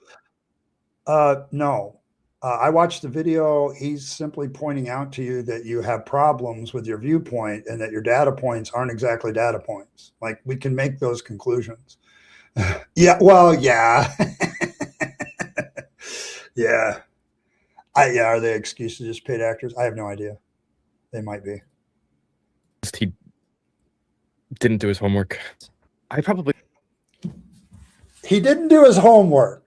No. I watched the video. He's simply pointing out to you that you have problems with your viewpoint and that your data points aren't exactly data points. We can make those conclusions. Yeah. Well, yeah. Yeah. Are they excuses, just paid actors? I have no idea. They might be. He didn't do his homework. He didn't do his homework.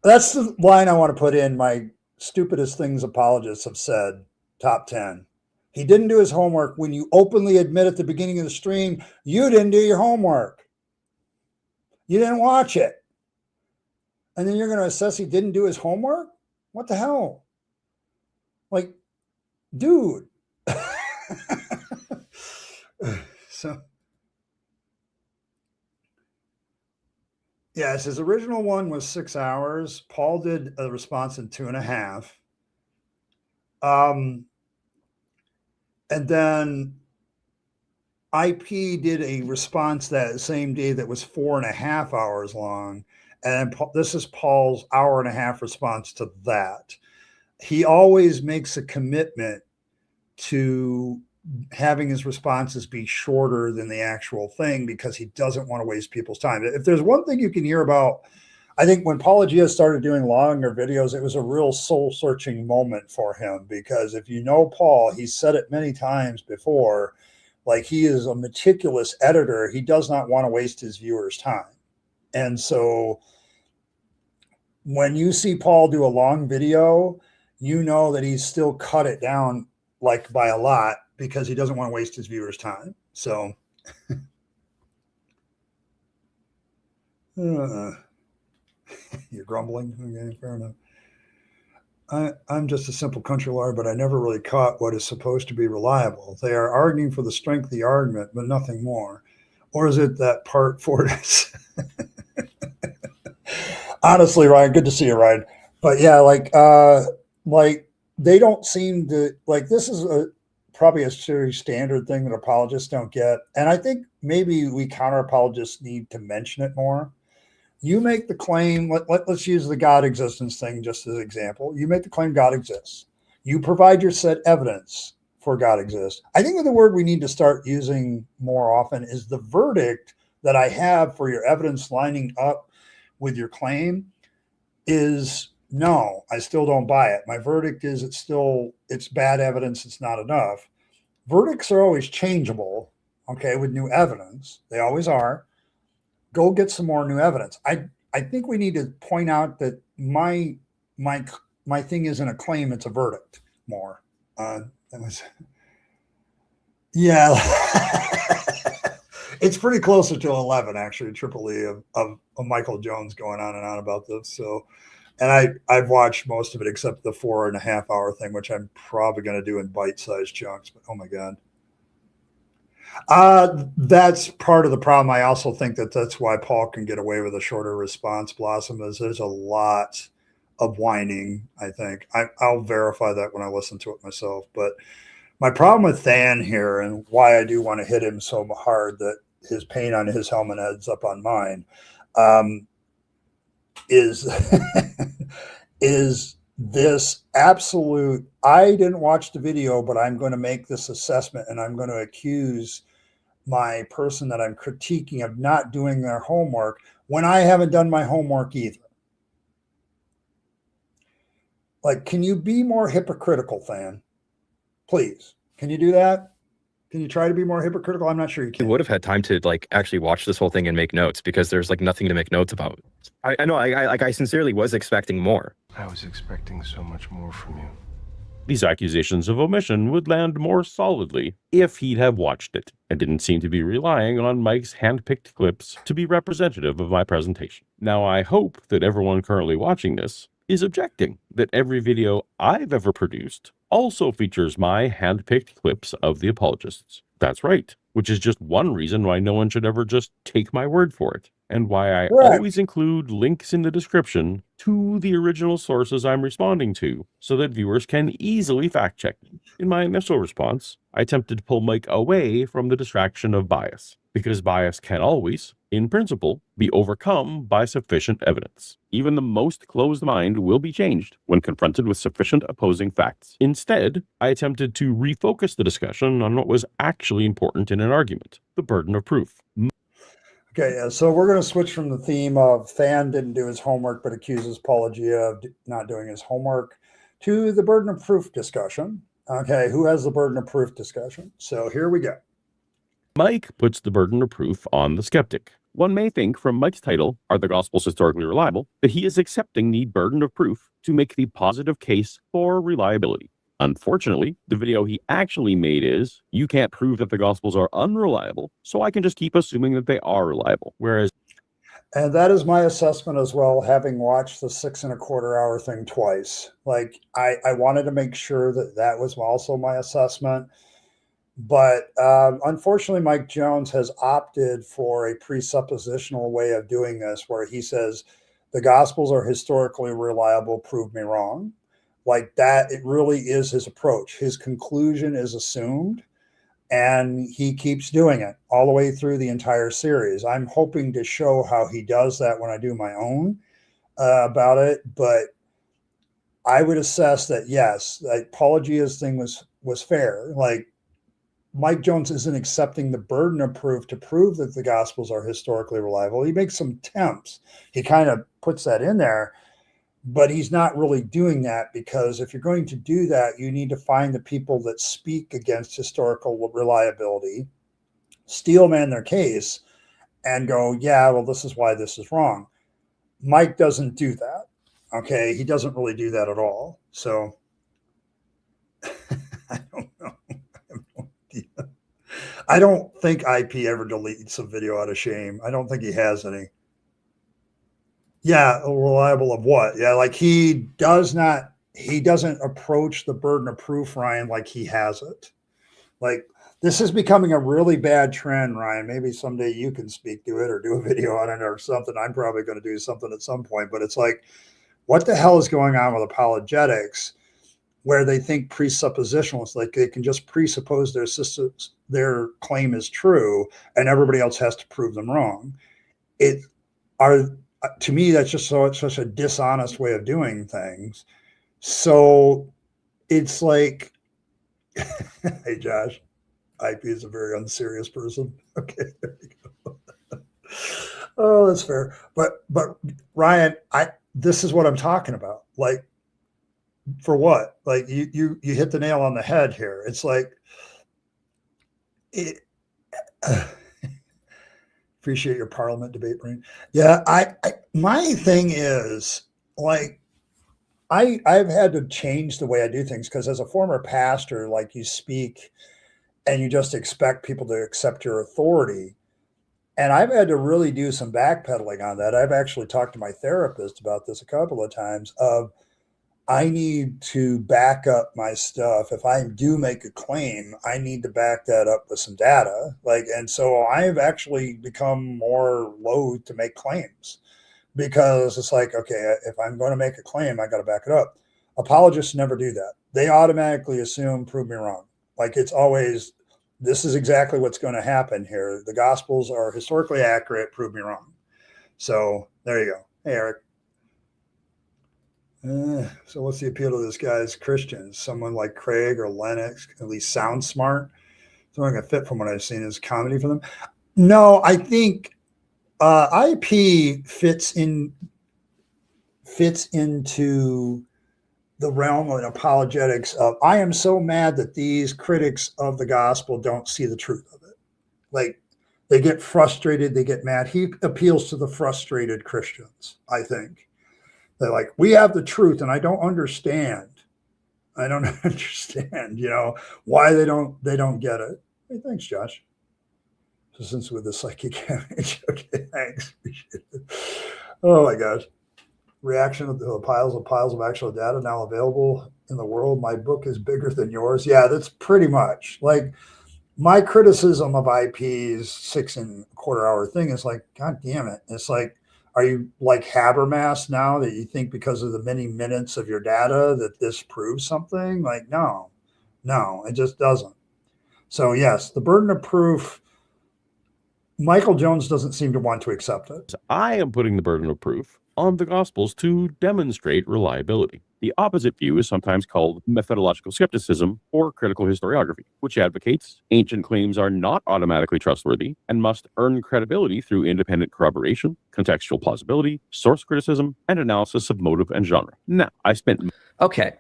That's the line I want to put in my stupidest things apologists have said, top 10. He didn't do his homework when you openly admit at the beginning of the stream, you didn't do your homework. You didn't watch it. And then you're going to assess he didn't do his homework? What the hell? Like, dude. So, yes, his original one was 6 hours. Paul did a response in 2.5. And then IP did a response that same day that was 4.5 hours long. And this is Paul's 1.5-hour response to that. He always makes a commitment to having his responses be shorter than the actual thing because he doesn't want to waste people's time. If there's one thing you can hear about, I think when Paulogia started doing longer videos, it was a real soul-searching moment for him because if you know Paul, he's said it many times before, like he is a meticulous editor. He does not want to waste his viewers' time. And so when you see Paul do a long video, you know that he's still cut it down like by a lot because he doesn't want to waste his viewers' time. So you're grumbling. Okay, fair enough. I'm just a simple country lawyer, but I never really caught what is supposed to be reliable. They are arguing for the strength of the argument, but nothing more. Or is it that part for this? Honestly, Ryan, good to see you, Ryan. But yeah, like they don't seem to like this is probably a very standard thing that apologists don't get. And I think maybe we counter apologists need to mention it more. You make the claim, let's use the God existence thing just as an example. You make the claim God exists. You provide your set evidence for God exists. I think the word we need to start using more often is the verdict that I have for your evidence lining up with your claim is no, I still don't buy it. My verdict is it's bad evidence. It's not enough. Verdicts are always changeable, okay, with new evidence. They always are. Go get some more new evidence. I think we need to point out that my thing isn't a claim, it's a verdict more. Yeah. It's pretty closer to 11, actually, Triple E of Michael Jones going on and on about this. So, and I've watched most of it except the 4.5-hour thing, which I'm probably going to do in bite-sized chunks. But oh my god, that's part of the problem. I also think that's why Paul can get away with a shorter response. Blossom is there's a lot of whining. I think I'll verify that when I listen to it myself. But my problem with Than here and why I do want to hit him so hard that his paint on his helmet ends up on mine is is this absolute, I didn't watch the video, but I'm going to make this assessment and I'm going to accuse my person that I'm critiquing of not doing their homework when I haven't done my homework either. Like, can you be more hypocritical, Than? Please, can you do that? Can you try to be more hypocritical? I'm not sure you can. You would have had time to like actually watch this whole thing and make notes because there's like nothing to make notes about. I know. I sincerely was expecting more. I was expecting so much more from you. These accusations of omission would land more solidly if he'd have watched it and didn't seem to be relying on Mike's hand-picked clips to be representative of my presentation. Now, I hope that everyone currently watching this is objecting that every video I've ever produced also features my hand-picked clips of the apologists. That's right, which is just one reason why no one should ever just take my word for it, and why I always include links in the description to the original sources I'm responding to, so that viewers can easily fact-check me. In my initial response, I attempted to pull Mike away from the distraction of bias, because bias can always, in principle, be overcome by sufficient evidence. Even the most closed mind will be changed when confronted with sufficient opposing facts. Instead, I attempted to refocus the discussion on what was actually important in an argument, the burden of proof. Okay, so we're going to switch from the theme of Than didn't do his homework but accuses Paulogia of not doing his homework to the burden of proof discussion. Okay, who has the burden of proof discussion? So here we go. Mike puts the burden of proof on the skeptic. One may think from Mike's title, Are the Gospels Historically Reliable?, that he is accepting the burden of proof to make the positive case for reliability. Unfortunately, the video he actually made is, you can't prove that the Gospels are unreliable, so I can just keep assuming that they are reliable. Whereas, And that is my assessment as well, having watched the 6.25 hour thing twice. Like, I wanted to make sure that that was also my assessment. But unfortunately, Mike Jones has opted for a presuppositional way of doing this, where he says the Gospels are historically reliable, prove me wrong. Like that, it really is his approach. His conclusion is assumed, and he keeps doing it all the way through the entire series. I'm hoping to show how he does that when I do my own about it, but I would assess that yes, like Paulogia's thing was fair. Like Mike Jones isn't accepting the burden of proof to prove that the Gospels are historically reliable. He makes some attempts. He kind of puts that in there, but he's not really doing that, because if you're going to do that, you need to find the people that speak against historical reliability, steel man their case, and go, yeah, well, this is why this is wrong. Mike doesn't do that. Okay. He doesn't really do that at all. So I don't know. I don't think IP ever deletes a video out of shame. I don't think he has any. Yeah, reliable of what? Yeah, like he doesn't approach the burden of proof, Ryan, like he has it. Like this is becoming a really bad trend, Ryan. Maybe someday you can speak to it or do a video on it or something. I'm probably going to do something at some point, but it's like, what the hell is going on with apologetics, where they think presuppositionalists, like they can just presuppose their claim is true and everybody else has to prove them wrong. To me, that's just such a dishonest way of doing things. So it's like, hey, Josh, IP is a very unserious person. Okay, there you go. Oh, that's fair. But Ryan, this is what I'm talking about. Like, for what? Like you hit the nail on the head here. It's like appreciate your parliament debate brain. Yeah, my thing is like I've had to change the way I do things, because as a former pastor, like you speak and you just expect people to accept your authority. And I've had to really do some backpedaling on that. I've actually talked to my therapist about this a couple of times of, I need to back up my stuff. If I do make a claim, I need to back that up with some data. And so I've actually become more loath to make claims, because it's like, okay, if I'm going to make a claim, I got to back it up. Apologists never do that. They automatically assume, prove me wrong. Like it's always, this is exactly what's going to happen here. The Gospels are historically accurate, prove me wrong. So there you go. Hey, Eric. So what's the appeal to this guy's Christians? Someone like Craig or Lennox at least sounds smart. Throwing a fit from what I've seen is comedy for them. No, I think IP fits into the realm of apologetics of, I am so mad that these critics of the gospel don't see the truth of it. Like they get frustrated, they get mad. He appeals to the frustrated Christians, I think. They're like, we have the truth, and I don't understand. I don't understand, why they don't get it. Hey, thanks, Josh. So since with the psychic image, okay, thanks. Appreciate it. Oh my gosh. Reaction of the piles of actual data now available in the world. My book is bigger than yours. Yeah, that's pretty much like my criticism of IP's 6.25 hour thing is like, God damn it. It's like, are you like Habermas now that you think because of the many minutes of your data that this proves something? Like, no, it just doesn't. So yes, the burden of proof, Michael Jones doesn't seem to want to accept it. I am putting the burden of proof on the Gospels to demonstrate reliability. The opposite view is sometimes called methodological skepticism or critical historiography, which advocates ancient claims are not automatically trustworthy and must earn credibility through independent corroboration, contextual plausibility, source criticism, and analysis of motive and genre. Now, I spent... Okay.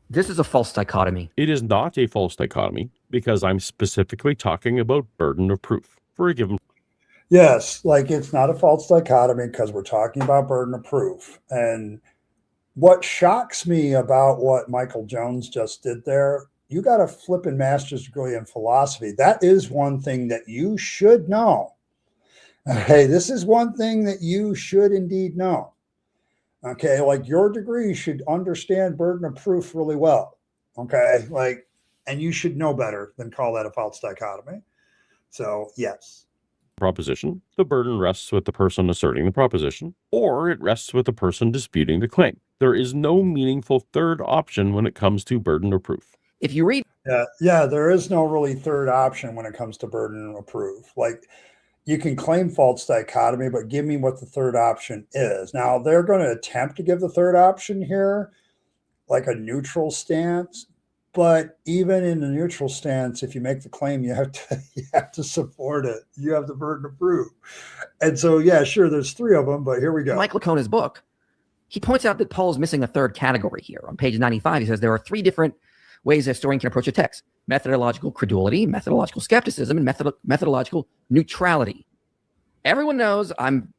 This is a false dichotomy. It is not a false dichotomy, because I'm specifically talking about burden of proof for a given... Yes, like it's not a false dichotomy because we're talking about burden of proof. And what shocks me about what Michael Jones just did there, you got a flipping master's degree in philosophy. That is one thing that you should know. Okay, this is one thing that you should indeed know. Okay, like your degree should understand burden of proof really well. Okay, like, and you should know better than call that a false dichotomy. So, yes. Proposition, the burden rests with the person asserting the proposition, or it rests with the person disputing the claim. There is no meaningful third option when it comes to burden of proof. If you read, Yeah, there is no really third option when it comes to burden of proof. Like, you can claim false dichotomy, but give me what the third option is. Now, they're going to attempt to give the third option here, like a neutral stance. But even in the neutral stance, if you make the claim, you have to support it. You have the burden of proof. And so, yeah, sure, there's three of them, but here we go. Mike Lacona's book, he points out that Paul is missing a third category here. On page 95, he says there are three different ways a historian can approach a text: methodological credulity, methodological skepticism, and methodological neutrality. Everyone knows I'm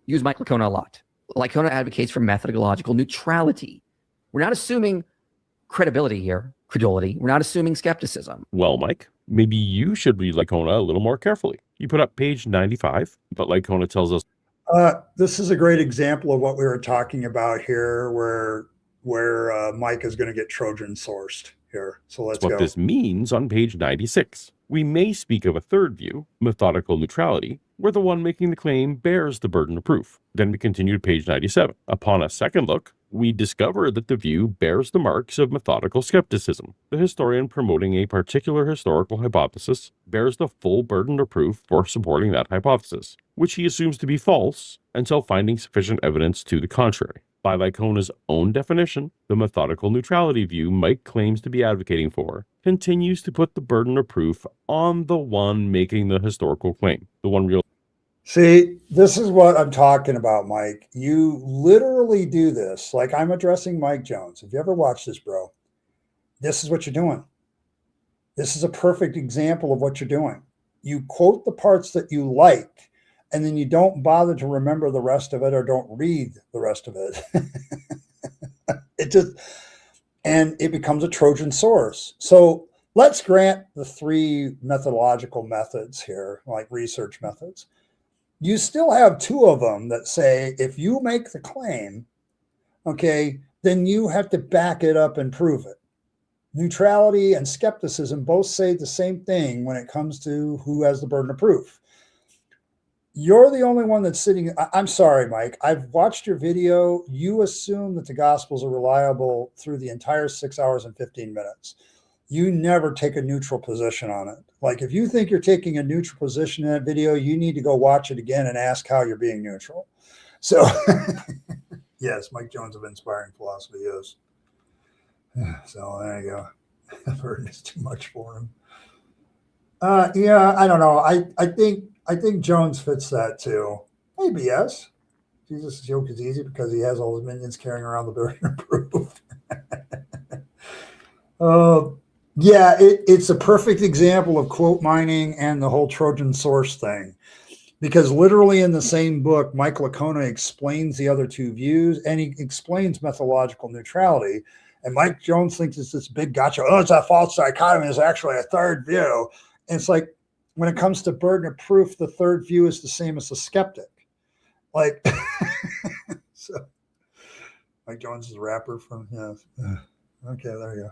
use Mike Lacona a lot. Lacona advocates for methodological neutrality. We're not assuming credibility here, credulity. We're not assuming skepticism. Well, Mike, maybe you should read Lacona a little more carefully. You put up page 95, but Lacona tells us this is a great example of what we were talking about here, where Mike is going to get Trojan sourced here. So let's go. What this means on page 96. We may speak of a third view, methodical neutrality, where the one making the claim bears the burden of proof. Then we continue to page 97. Upon a second look, we discover that the view bears the marks of methodical skepticism. The historian promoting a particular historical hypothesis bears the full burden of proof for supporting that hypothesis, which he assumes to be false until finding sufficient evidence to the contrary. By Lacona's own definition, the methodical neutrality view Mike claims to be advocating for continues to put the burden of proof on the one making the historical claim, the one real. See, this is what I'm talking about, Mike. You literally do this. Like, I'm addressing Mike Jones. If you ever watched this, bro, this is what you're doing. This is a perfect example of what you're doing. You quote the parts that you like, and then you don't bother to remember the rest of it or don't read the rest of it. And it becomes a Trojan source. So let's grant the three methodological methods here, like research methods. You still have two of them that say, if you make the claim, okay, then you have to back it up and prove it. Neutrality and skepticism both say the same thing when it comes to who has the burden of proof. You're the only one that's sitting. I'm sorry, Mike. I've watched your video. You assume that the Gospels are reliable through the entire 6 hours and 15 minutes. You never take a neutral position on it. Like, if you think you're taking a neutral position in that video, you need to go watch it again and ask how you're being neutral. So, yes, Mike Jones of Inspired Philosophy is. So there you go. The burden is too much for him. Yeah, I don't know. I think Jones fits that too. Maybe yes. Jesus' yoke is easy because he has all his minions carrying around the burden of proof. Yeah, it's a perfect example of quote mining and the whole Trojan source thing. Because literally in the same book, Mike Lacona explains the other two views, and he explains methodological neutrality. And Mike Jones thinks it's this big gotcha. Oh, it's a false dichotomy. It's actually a third view. And it's like, when it comes to burden of proof, the third view is the same as the skeptic. Like, so Mike Jones is a rapper from, yeah. Okay, there you go.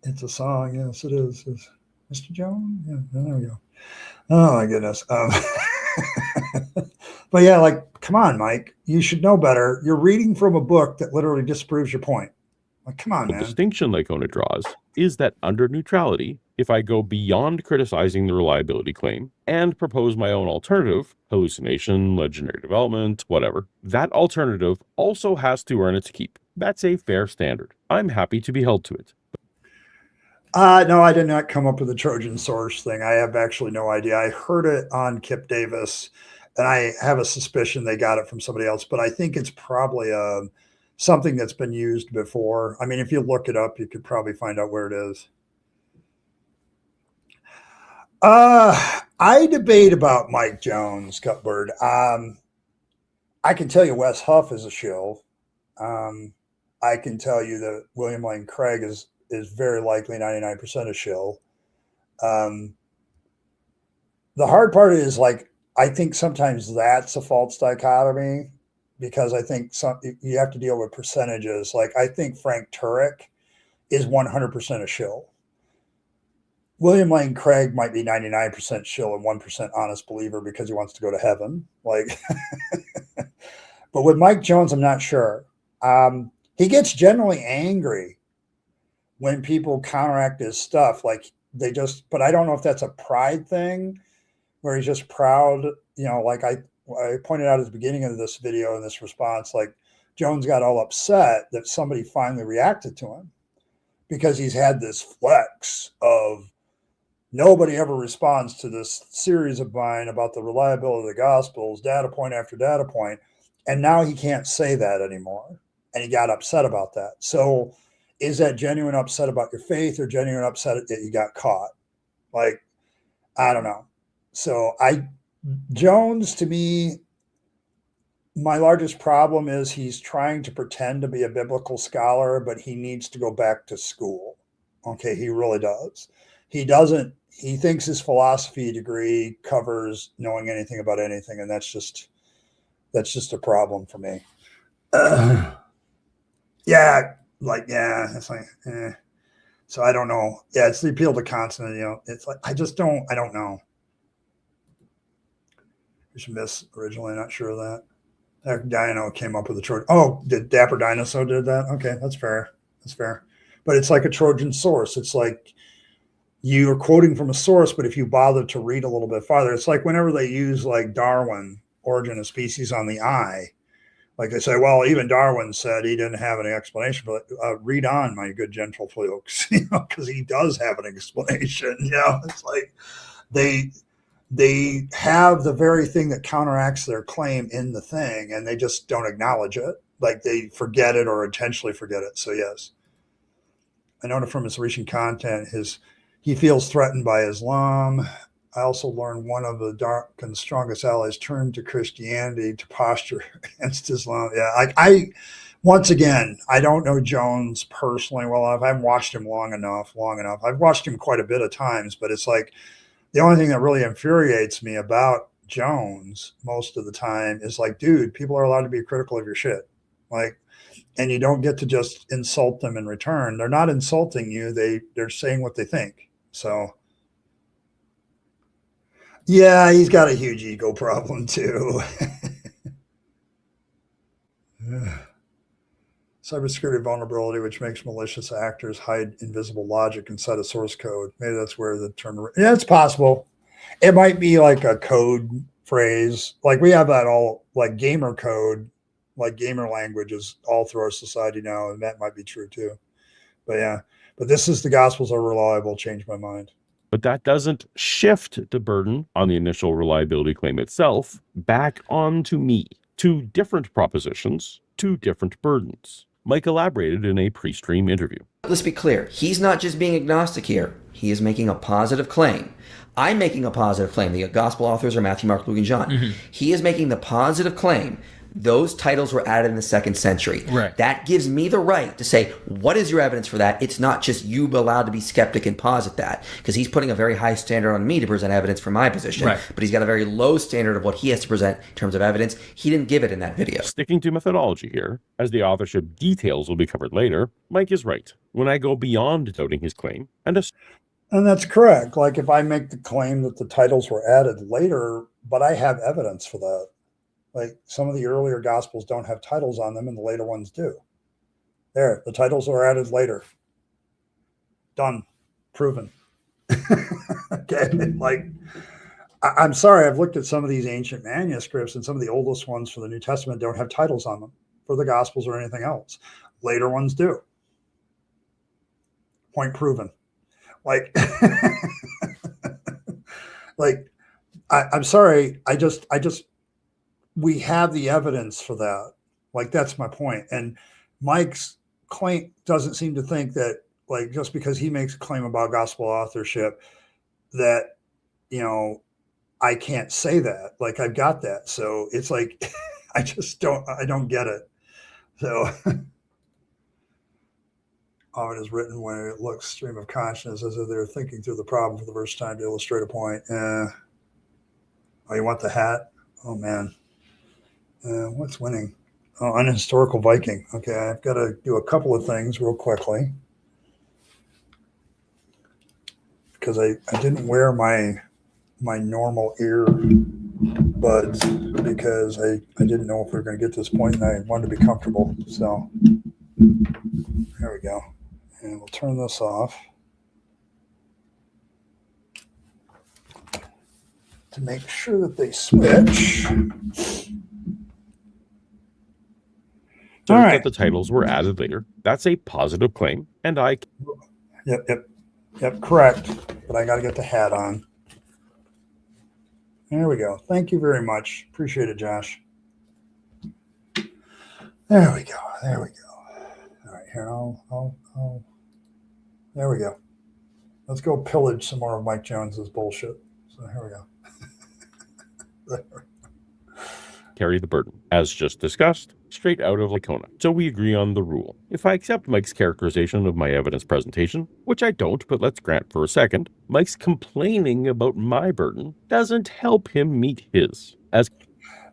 It's a song. Yes, it is. It's Mr. Jones. Yeah, there we go. Oh my goodness. But yeah, like, come on, Mike, you should know better. You're reading from a book that literally disproves your point. Like, come on, man. The distinction Lacona draws is that under neutrality, if I go beyond criticizing the reliability claim and propose my own alternative, hallucination, legendary development, whatever, that alternative also has to earn its keep. That's a fair standard. I'm happy to be held to it. No, I did not come up with the Trojan source thing. I have actually no idea. I heard it on Kip Davis, and I have a suspicion they got it from somebody else, but I think it's probably something that's been used before. I mean, if you look it up, you could probably find out where it is. I debate about Mike Jones, Cutbird. I can tell you Wes Huff is a shill. I can tell you that William Lane Craig is very likely 99% a shill. The hard part is, like, I think sometimes that's a false dichotomy, because I think you have to deal with percentages. Like, I think Frank Turek is 100% a shill. William Lane Craig might be 99% shill and 1% honest believer because he wants to go to heaven. Like, but with Mike Jones, I'm not sure. He gets generally angry when people counteract his stuff. Like, but I don't know if that's a pride thing where he's just proud. Like I pointed out at the beginning of this video in this response, like, Jones got all upset that somebody finally reacted to him because he's had this flex of nobody ever responds to this series of mine about the reliability of the Gospels, data point after data point. And now he can't say that anymore. And he got upset about that. So is that genuine upset about your faith or genuine upset that you got caught? Like, I don't know. So Jones, to me, my largest problem is he's trying to pretend to be a biblical scholar, but he needs to go back to school. Okay, he really does. He thinks his philosophy degree covers knowing anything about anything, and that's just a problem for me. It's like, So I don't know. Yeah, it's the appeal to consonant. It's like I don't know. There's Miss originally, not sure of that. Dino came up with a Trojan. Oh, did Dapper Dinosaur did that? Okay, that's fair. But it's like a Trojan source. It's like you're quoting from a source, but if you bother to read a little bit farther, it's like whenever they use like Darwin, Origin of Species on the eye, like they say, well, even Darwin said he didn't have any explanation, but read on, my good gentle folks, because he does have an explanation. It's like they have the very thing that counteracts their claim in the thing, and they just don't acknowledge it. Like they forget it or intentionally forget it. So yes, I know from his recent content, he feels threatened by Islam. I also learned one of the dark and strongest allies turned to Christianity to posture against Islam. Yeah, once again, I don't know Jones personally well enough. I haven't watched him long enough. I've watched him quite a bit of times, but it's like the only thing that really infuriates me about Jones most of the time is like, dude, people are allowed to be critical of your shit. Like, and you don't get to just insult them in return. They're not insulting you. They're saying what they think. So yeah, he's got a huge ego problem too. Cybersecurity vulnerability, which makes malicious actors hide invisible logic inside of source code. Maybe that's where the term. Yeah, it's possible. It might be like a code phrase. Like we have that all like gamer code, like gamer languages all through our society now, and that might be true too. But yeah, this is the Gospels are reliable. Changed my mind. But that doesn't shift the burden on the initial reliability claim itself back onto me. Two different propositions, two different burdens. Mike elaborated in a pre-stream interview. Let's be clear. He's not just being agnostic here. He is making a positive claim. I'm making a positive claim. The gospel authors are Matthew, Mark, Luke, and John. Mm-hmm. He is making the positive claim. Those titles were added in the 2nd century. Right. That gives me the right to say, what is your evidence for that? It's not just you allowed to be skeptic and posit that, because he's putting a very high standard on me to present evidence for my position. Right. But he's got a very low standard of what he has to present in terms of evidence. He didn't give it in that video. Sticking to methodology here, as the authorship details will be covered later, Mike is right. When I go beyond doubting his claim and that's correct. Like if I make the claim that the titles were added later, but I have evidence for that. Like some of the earlier Gospels don't have titles on them and the later ones do. There, the titles are added later. Done. Proven. Okay. Like, I'm sorry, I've looked at some of these ancient manuscripts and some of the oldest ones for the New Testament don't have titles on them for the Gospels or anything else. Later ones do. Point proven. Like, I'm sorry. We have the evidence for that. Like, that's my point. And Mike's claim doesn't seem to think that, like, just because he makes a claim about gospel authorship that, I can't say that. Like, I've got that. So it's like, I don't get it. So Ovid is written when it looks stream of consciousness as if they're thinking through the problem for the first time to illustrate a point. Oh, you want the hat? Oh, man. What's winning? Oh, unhistorical Viking. Okay, I've got to do a couple of things real quickly because I didn't wear my normal earbuds because I didn't know if we were going to get to this point and I wanted to be comfortable. So there we go. And we'll turn this off to make sure that they switch. All right. That the titles were added later. That's a positive claim, and I. Yep, correct. But I got to get the hat on. There we go. Thank you very much. Appreciate it, Josh. There we go. All right, here, I'll there we go. Let's go pillage some more of Mike Jones's bullshit. So here we go. Carry the burden, as just discussed, straight out of Lacona. So we agree on the rule. If I accept Mike's characterization of my evidence presentation, which I don't, but let's grant for a second, Mike's complaining about my burden doesn't help him meet his.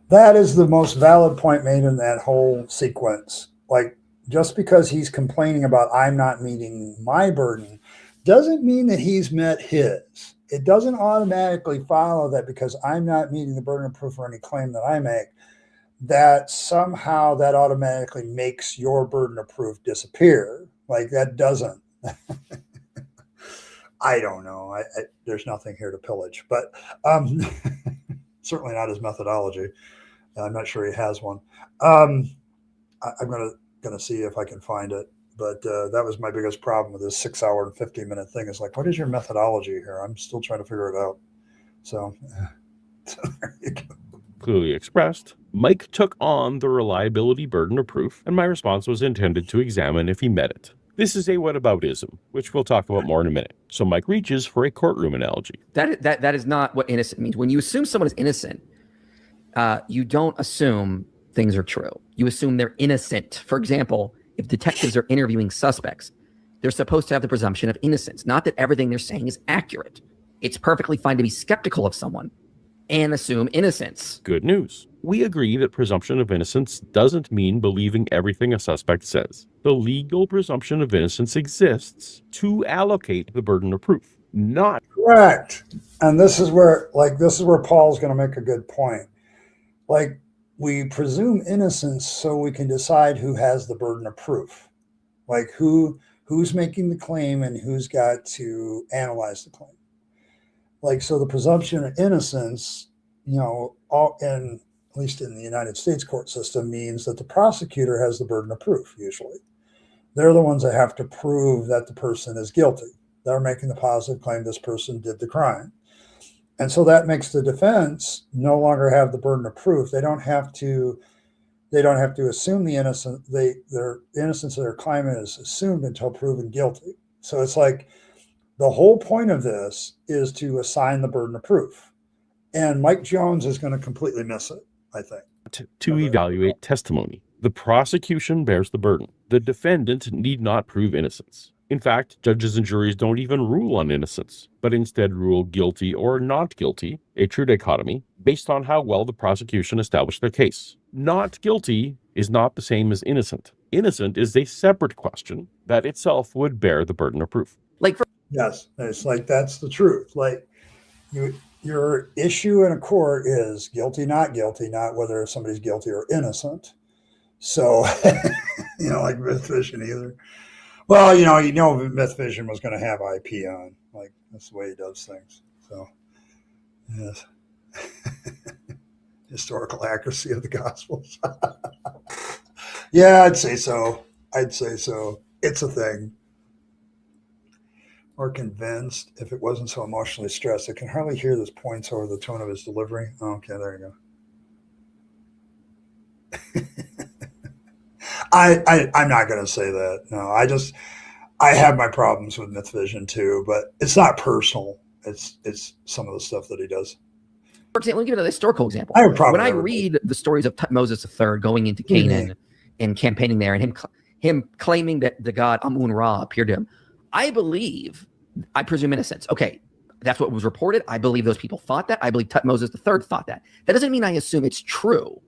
That is the most valid point made in that whole sequence. Like, just because he's complaining about I'm not meeting my burden doesn't mean that he's met his. It doesn't automatically follow that because I'm not meeting the burden of proof for any claim that I make, that somehow that automatically makes your burden of proof disappear. Like, that doesn't. I don't know. There's nothing here to pillage, but certainly not his methodology. I'm not sure he has one. I'm gonna see if I can find it. But that was my biggest problem with this 6 hour and 15-minute thing. Is like, what is your methodology here? I'm still trying to figure it out. So there you go. Clearly expressed, Mike took on the reliability burden of proof, and my response was intended to examine if he met it. This is a whataboutism, which we'll talk about more in a minute. So Mike reaches for a courtroom analogy. That is not what innocent means. When you assume someone is innocent, you don't assume things are true. You assume they're innocent. For example, if detectives are interviewing suspects, they're supposed to have the presumption of innocence, not that everything they're saying is accurate. It's perfectly fine to be skeptical of someone and assume innocence. Good news. We agree that presumption of innocence doesn't mean believing everything a suspect says. The legal presumption of innocence exists to allocate the burden of proof, not correct. And this is where Paul's going to make a good point. Like, we presume innocence so we can decide who has the burden of proof, like who's making the claim and who's got to analyze the claim. Like, so the presumption of innocence, at least in the United States court system, means that the prosecutor has the burden of proof. Usually, they're the ones that have to prove that the person is guilty. They're making the positive claim this person did the crime. And so that makes the defense no longer have the burden of proof. They don't have to assume the innocent. Their innocence of their claimant is assumed until proven guilty. So it's like the whole point of this is to assign the burden of proof. And Mike Jones is going to completely miss it, I think. To evaluate testimony. The prosecution bears the burden. The defendant need not prove innocence. In fact, judges and juries don't even rule on innocence, but instead rule guilty or not guilty, a true dichotomy, based on how well the prosecution established their case. Not guilty is not the same as innocent. Innocent is a separate question that itself would bear the burden of proof. Yes, it's like, that's the truth. Like, your issue in a court is guilty, not whether somebody's guilty or innocent. So, like Myth Vision either. Well, Myth Vision was going to have IP on. Like, that's the way he does things. So, yes. Historical accuracy of the Gospels. Yeah, I'd say so. It's a thing. Or convinced, if it wasn't so emotionally stressed. I can hardly hear those points over the tone of his delivery. Okay, there you go. I'm not going to say that. No, I have my problems with Myth Vision too, but it's not personal. It's some of the stuff that he does. For example, let me give you a historical example. I have a problem when I read the stories of Moses III going into Canaan and campaigning there, and him claiming that the god Amun-Ra appeared to him. I presume innocence. Okay, that's what was reported. I believe those people thought that. I believe Tutmosis III thought that. That doesn't mean I assume it's true.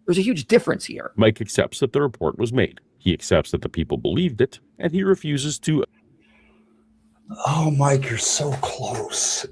There's a huge difference here. Mike accepts that the report was made. He accepts that the people believed it, and he refuses to. Oh, Mike, you're so close.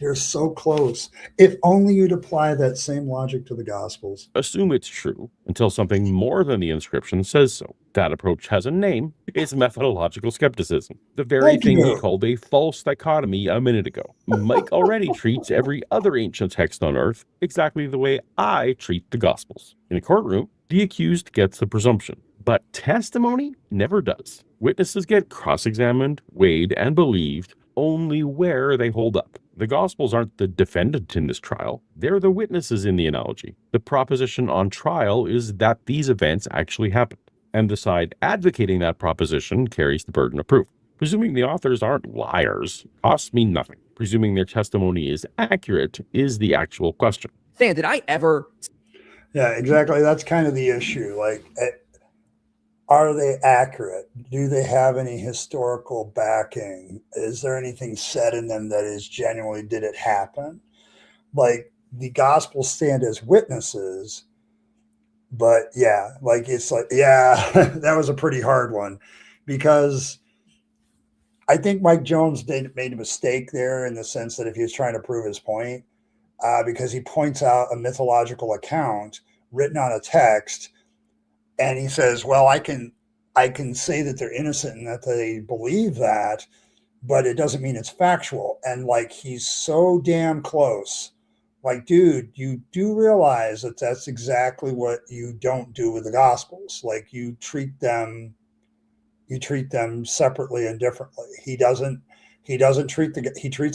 You're so close. If only you'd apply that same logic to the Gospels. Assume it's true until something more than the inscription says so. That approach has a name. It's methodological skepticism. The very thing he called a false dichotomy a minute ago. Mike already treats every other ancient text on earth exactly the way I treat the Gospels. In a courtroom, the accused gets the presumption, but testimony never does. Witnesses get cross-examined, weighed, and believed only where they hold up. The Gospels aren't the defendant in this trial. They're the witnesses in the analogy. The proposition on trial is that these events actually happened, and the side advocating that proposition carries the burden of proof. Presuming the authors aren't liars costs me nothing. Presuming their testimony is accurate is the actual question. Stan, did I ever... Yeah, exactly. That's kind of the issue. Like, are they accurate? Do they have any historical backing? Is there anything said in them that is genuinely, did it happen? Like, the Gospels stand as witnesses, but yeah, like, it's like, yeah, that was a pretty hard one, because I think Mike Jones made a mistake there in the sense that if he was trying to prove his point, because he points out a mythological account written on a text, and he says, well, I can say that they're innocent and that they believe that, but it doesn't mean it's factual. And like, he's so damn close. Like, dude, you do realize that that's exactly what you don't do with the Gospels. Like, you treat them separately and differently. He treats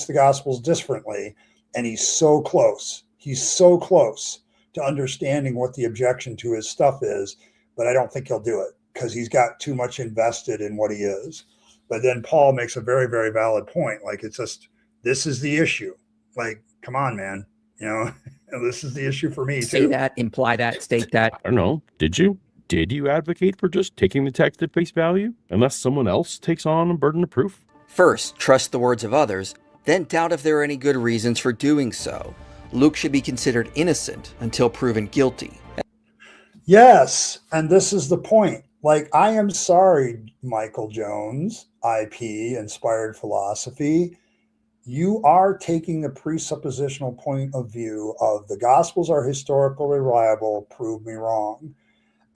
the Gospels differently, and he's so close. He's so close to understanding what the objection to his stuff is, but I don't think he'll do it because he's got too much invested in what he is. But then Paul makes a very, very valid point. Like, it's just, this is the issue. Like, come on, man. You know, this is the issue for me. Say that, imply that, state that. I don't know. Did you? Did you advocate for just taking the text at face value unless someone else takes on a burden of proof? First, trust the words of others, then doubt if there are any good reasons for doing so. Luke should be considered innocent until proven guilty. Yes, and this is the point. Like, I am sorry, Michael Jones, IP, Inspired Philosophy. You are taking the presuppositional point of view of the Gospels are historically reliable, prove me wrong.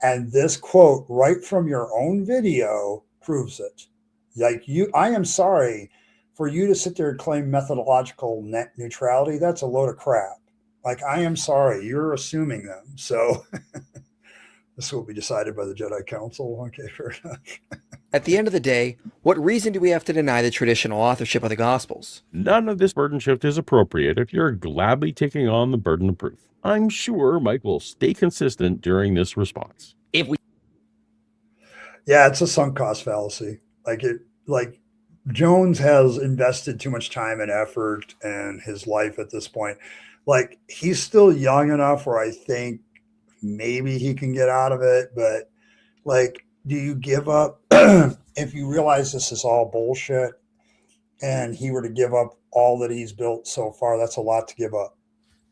And this quote right from your own video proves it. Like, I am sorry for you to sit there and claim methodological net neutrality. That's a load of crap. Like, I am sorry, you're assuming them. So this will be decided by the Jedi Council. Okay, fair enough. At the end of the day, what reason do we have to deny the traditional authorship of the Gospels? None of this burden shift is appropriate if you're gladly taking on the burden of proof. I'm sure Mike will stay consistent during this response. Yeah, it's a sunk cost fallacy. Like Jones has invested too much time and effort and his life at this point. Like, he's still young enough where I think maybe he can get out of it, but like, do you give up if you realize this is all bullshit and he were to give up all that he's built so far? That's a lot to give up.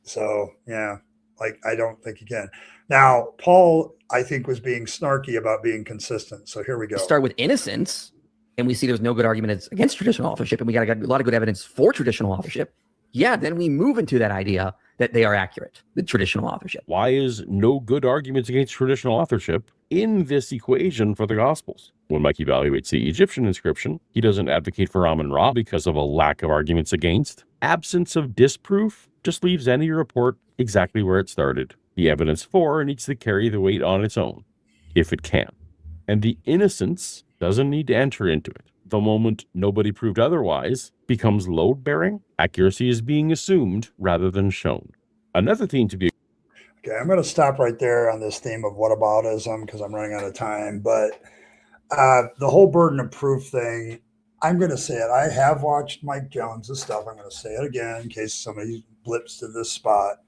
So yeah, like, I don't think he can. Now, Paul, I think, was being snarky about being consistent. So here we go. Start with innocence, and we see there's no good argument against traditional authorship, and we got a lot of good evidence for traditional authorship. Yeah, then we move into that idea that they are accurate, the traditional authorship. Why is no good arguments against traditional authorship in this equation for the Gospels? When Mike evaluates the Egyptian inscription, he doesn't advocate for Amun-Ra because of a lack of arguments against. Absence of disproof just leaves any report exactly where it started. The evidence for needs to carry the weight on its own, if it can. And the innocence doesn't need to enter into it. The moment nobody proved otherwise becomes load-bearing, accuracy is being assumed rather than shown. Another theme to be... Okay, I'm going to stop right there on this theme of whataboutism because I'm running out of time. But the whole burden of proof thing, I'm going to say it. I have watched Mike Jones' stuff. I'm going to say it again in case somebody blips to this spot.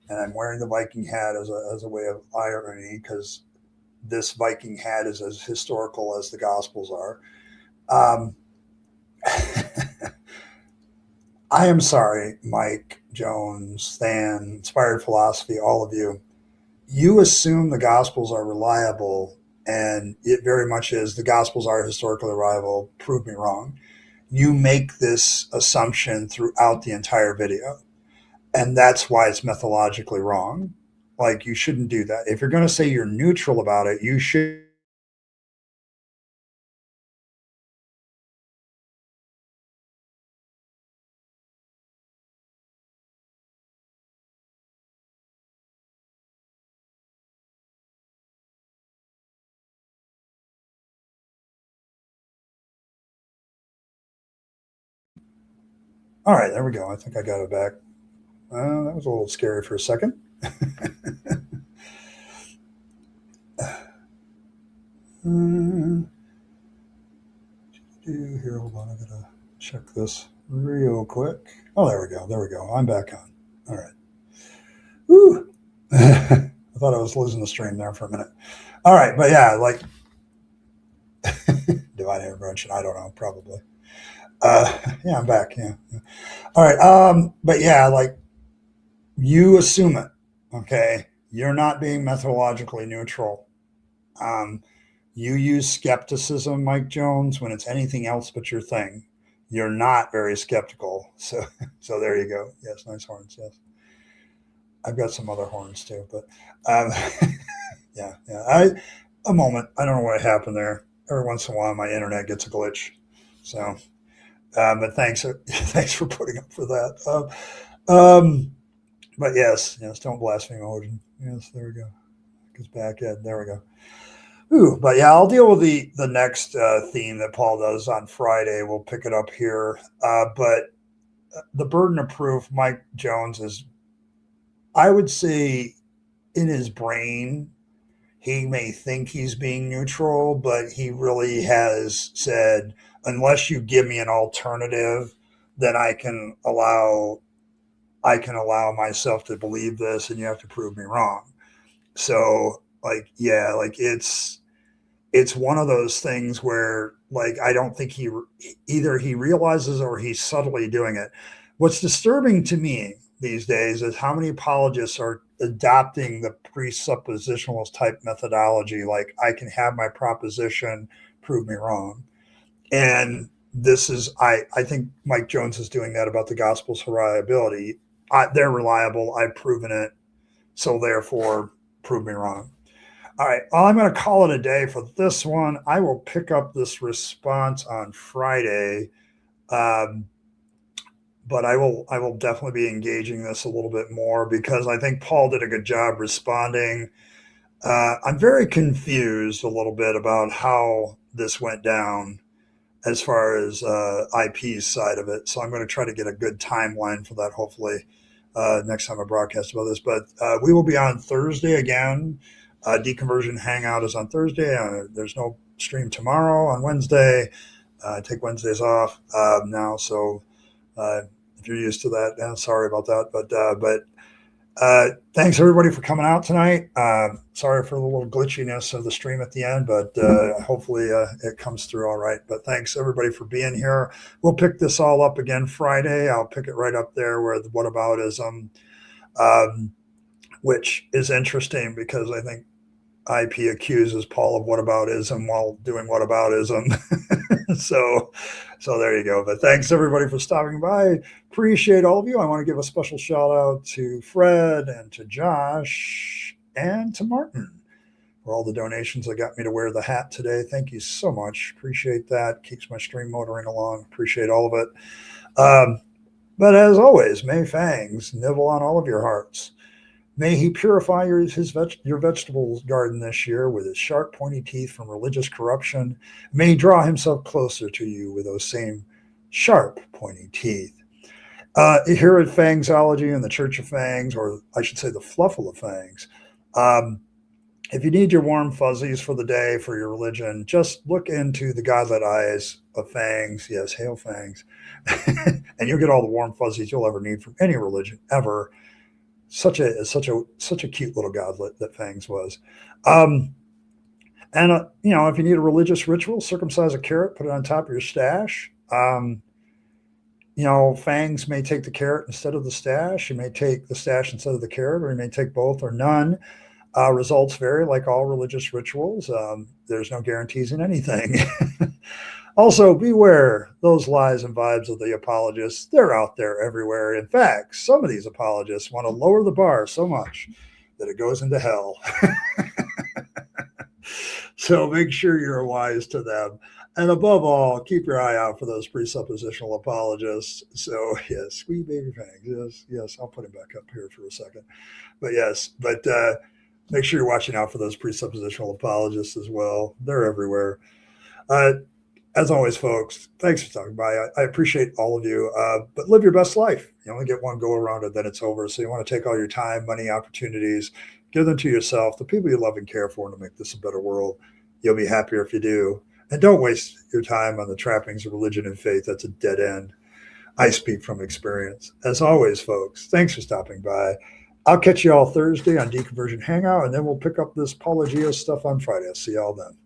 And I'm wearing the Viking hat as a way of irony because this Viking hat is as historical as the Gospels are. Um, I am sorry, Mike, Jones, Stan, Inspired Philosophy, all of you. You assume the Gospels are reliable, and it very much is. The Gospels are historically reliable. Prove me wrong. You make this assumption throughout the entire video, and that's why it's methodologically wrong. Like, you shouldn't do that. If you're going to say you're neutral about it, you should. All right, there we go. I think I got it back. That was a little scary for a second. Here, hold on. I gotta check this real quick. Oh, there we go. There we go. I'm back on. All right. Woo. I thought I was losing the stream there for a minute. All right, but yeah, like divine intervention. I don't know, probably. Yeah, I'm back. Yeah. All right. But yeah, like, you assume it. Okay. You're not being methodologically neutral. You use skepticism, Mike Jones, when it's anything else but your thing. You're not very skeptical. So there you go. Yes, nice horns. Yes. I've got some other horns too, but yeah. A moment. I don't know what happened there. Every once in a while, my internet gets a glitch. So, but thanks for putting up for that. But yes, don't blaspheme Odin. Yes, there we go. Goes back Ed. There we go. Ooh, but yeah, I'll deal with the next theme that Paul does on Friday. We'll pick it up here. But the burden of proof, Mike Jones, is, I would say, in his brain, he may think he's being neutral, but he really has said, unless you give me an alternative, then I can allow myself to believe this, and you have to prove me wrong. So, like, yeah, like it's one of those things where, like, I don't think he realizes or he's subtly doing it. What's disturbing to me these days is how many apologists are adopting the presuppositionalist type methodology. Like, I can have my proposition, prove me wrong. And this is, I think Mike Jones is doing that about the Gospel's reliability. They're reliable. I've proven it. So therefore, prove me wrong. All right. Well, I'm going to call it a day for this one. I will pick up this response on Friday. But I will definitely be engaging this a little bit more, because I think Paul did a good job responding. I'm very confused a little bit about how this went down as far as IP's side of it. So I'm going to try to get a good timeline for that, hopefully, next time I broadcast about this. But we will be on Thursday again. Deconversion Hangout is on Thursday. There's no stream tomorrow on Wednesday. I take Wednesdays off now, so if you're used to that, sorry about that. But thanks everybody for coming out tonight. Sorry for the little glitchiness of the stream at the end, but hopefully it comes through all right. But thanks everybody for being here. We'll pick this all up again Friday. I'll pick it right up there where the whataboutism, which is interesting because I think IP accuses Paul of whataboutism while doing whataboutism. So there you go. But thanks everybody for stopping by. Appreciate all of you. I want to give a special shout out to Fred and to Josh and to Martin for all the donations that got me to wear the hat today. Thank you so much. Appreciate that. Keeps my stream motoring along. Appreciate all of it. But as always, may Fangs nibble on all of your hearts. May he purify your vegetable garden this year with his sharp, pointy teeth from religious corruption. May he draw himself closer to you with those same sharp, pointy teeth. Here at Fangsology and the Church of Fangs, or I should say the Fluffle of Fangs, if you need your warm fuzzies for the day, for your religion, just look into the godlet eyes of Fangs. Yes, hail Fangs. And you'll get all the warm fuzzies you'll ever need from any religion ever. Such a cute little godlet that Fangs was. And, if you need a religious ritual, circumcise a carrot, put it on top of your stash. Fangs may take the carrot instead of the stash. You may take the stash instead of the carrot, or you may take both or none. Results vary like all religious rituals. There's no guarantees in anything. Also, beware those lies and vibes of the apologists. They're out there everywhere. In fact, some of these apologists want to lower the bar so much that it goes into hell. So make sure you're wise to them. And above all, keep your eye out for those presuppositional apologists. So yes, sweet baby Fangs. Yes, I'll put him back up here for a second. But make sure you're watching out for those presuppositional apologists as well. They're everywhere. As always, folks, thanks for stopping by. I appreciate all of you, but live your best life. You only get one go around and then it's over. So you want to take all your time, money, opportunities, give them to yourself, the people you love and care for, to make this a better world. You'll be happier if you do. And don't waste your time on the trappings of religion and faith. That's a dead end. I speak from experience. As always, folks, thanks for stopping by. I'll catch you all Thursday on Deconversion Hangout, and then we'll pick up this Paulogia stuff on Friday. I'll see y'all then.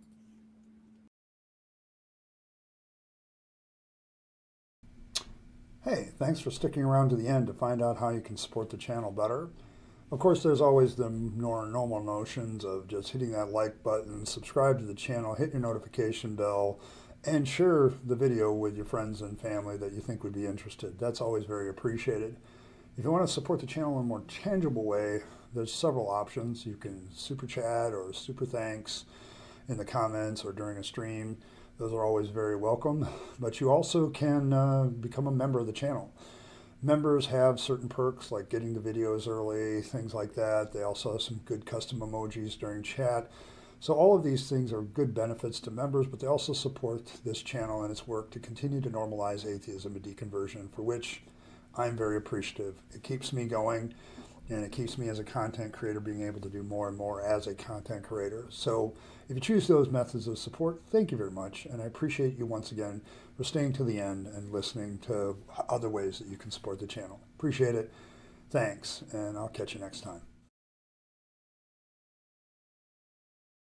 Hey, thanks for sticking around to the end to find out how you can support the channel better. Of course, there's always the normal notions of just hitting that like button, subscribe to the channel, hit your notification bell, and share the video with your friends and family that you think would be interested. That's always very appreciated. If you want to support the channel in a more tangible way, there's several options. You can super chat or super thanks in the comments or during a stream. Those are always very welcome, but you also can become a member of the channel. Members have certain perks like getting the videos early, things like that. They also have some good custom emojis during chat. So all of these things are good benefits to members, but they also support this channel and its work to continue to normalize atheism and deconversion, for which I'm very appreciative. It keeps me going, and it keeps me as a content creator being able to do more and more as a content creator. So if you choose those methods of support, thank you very much. And I appreciate you once again for staying to the end and listening to other ways that you can support the channel. Appreciate it. Thanks, and I'll catch you next time.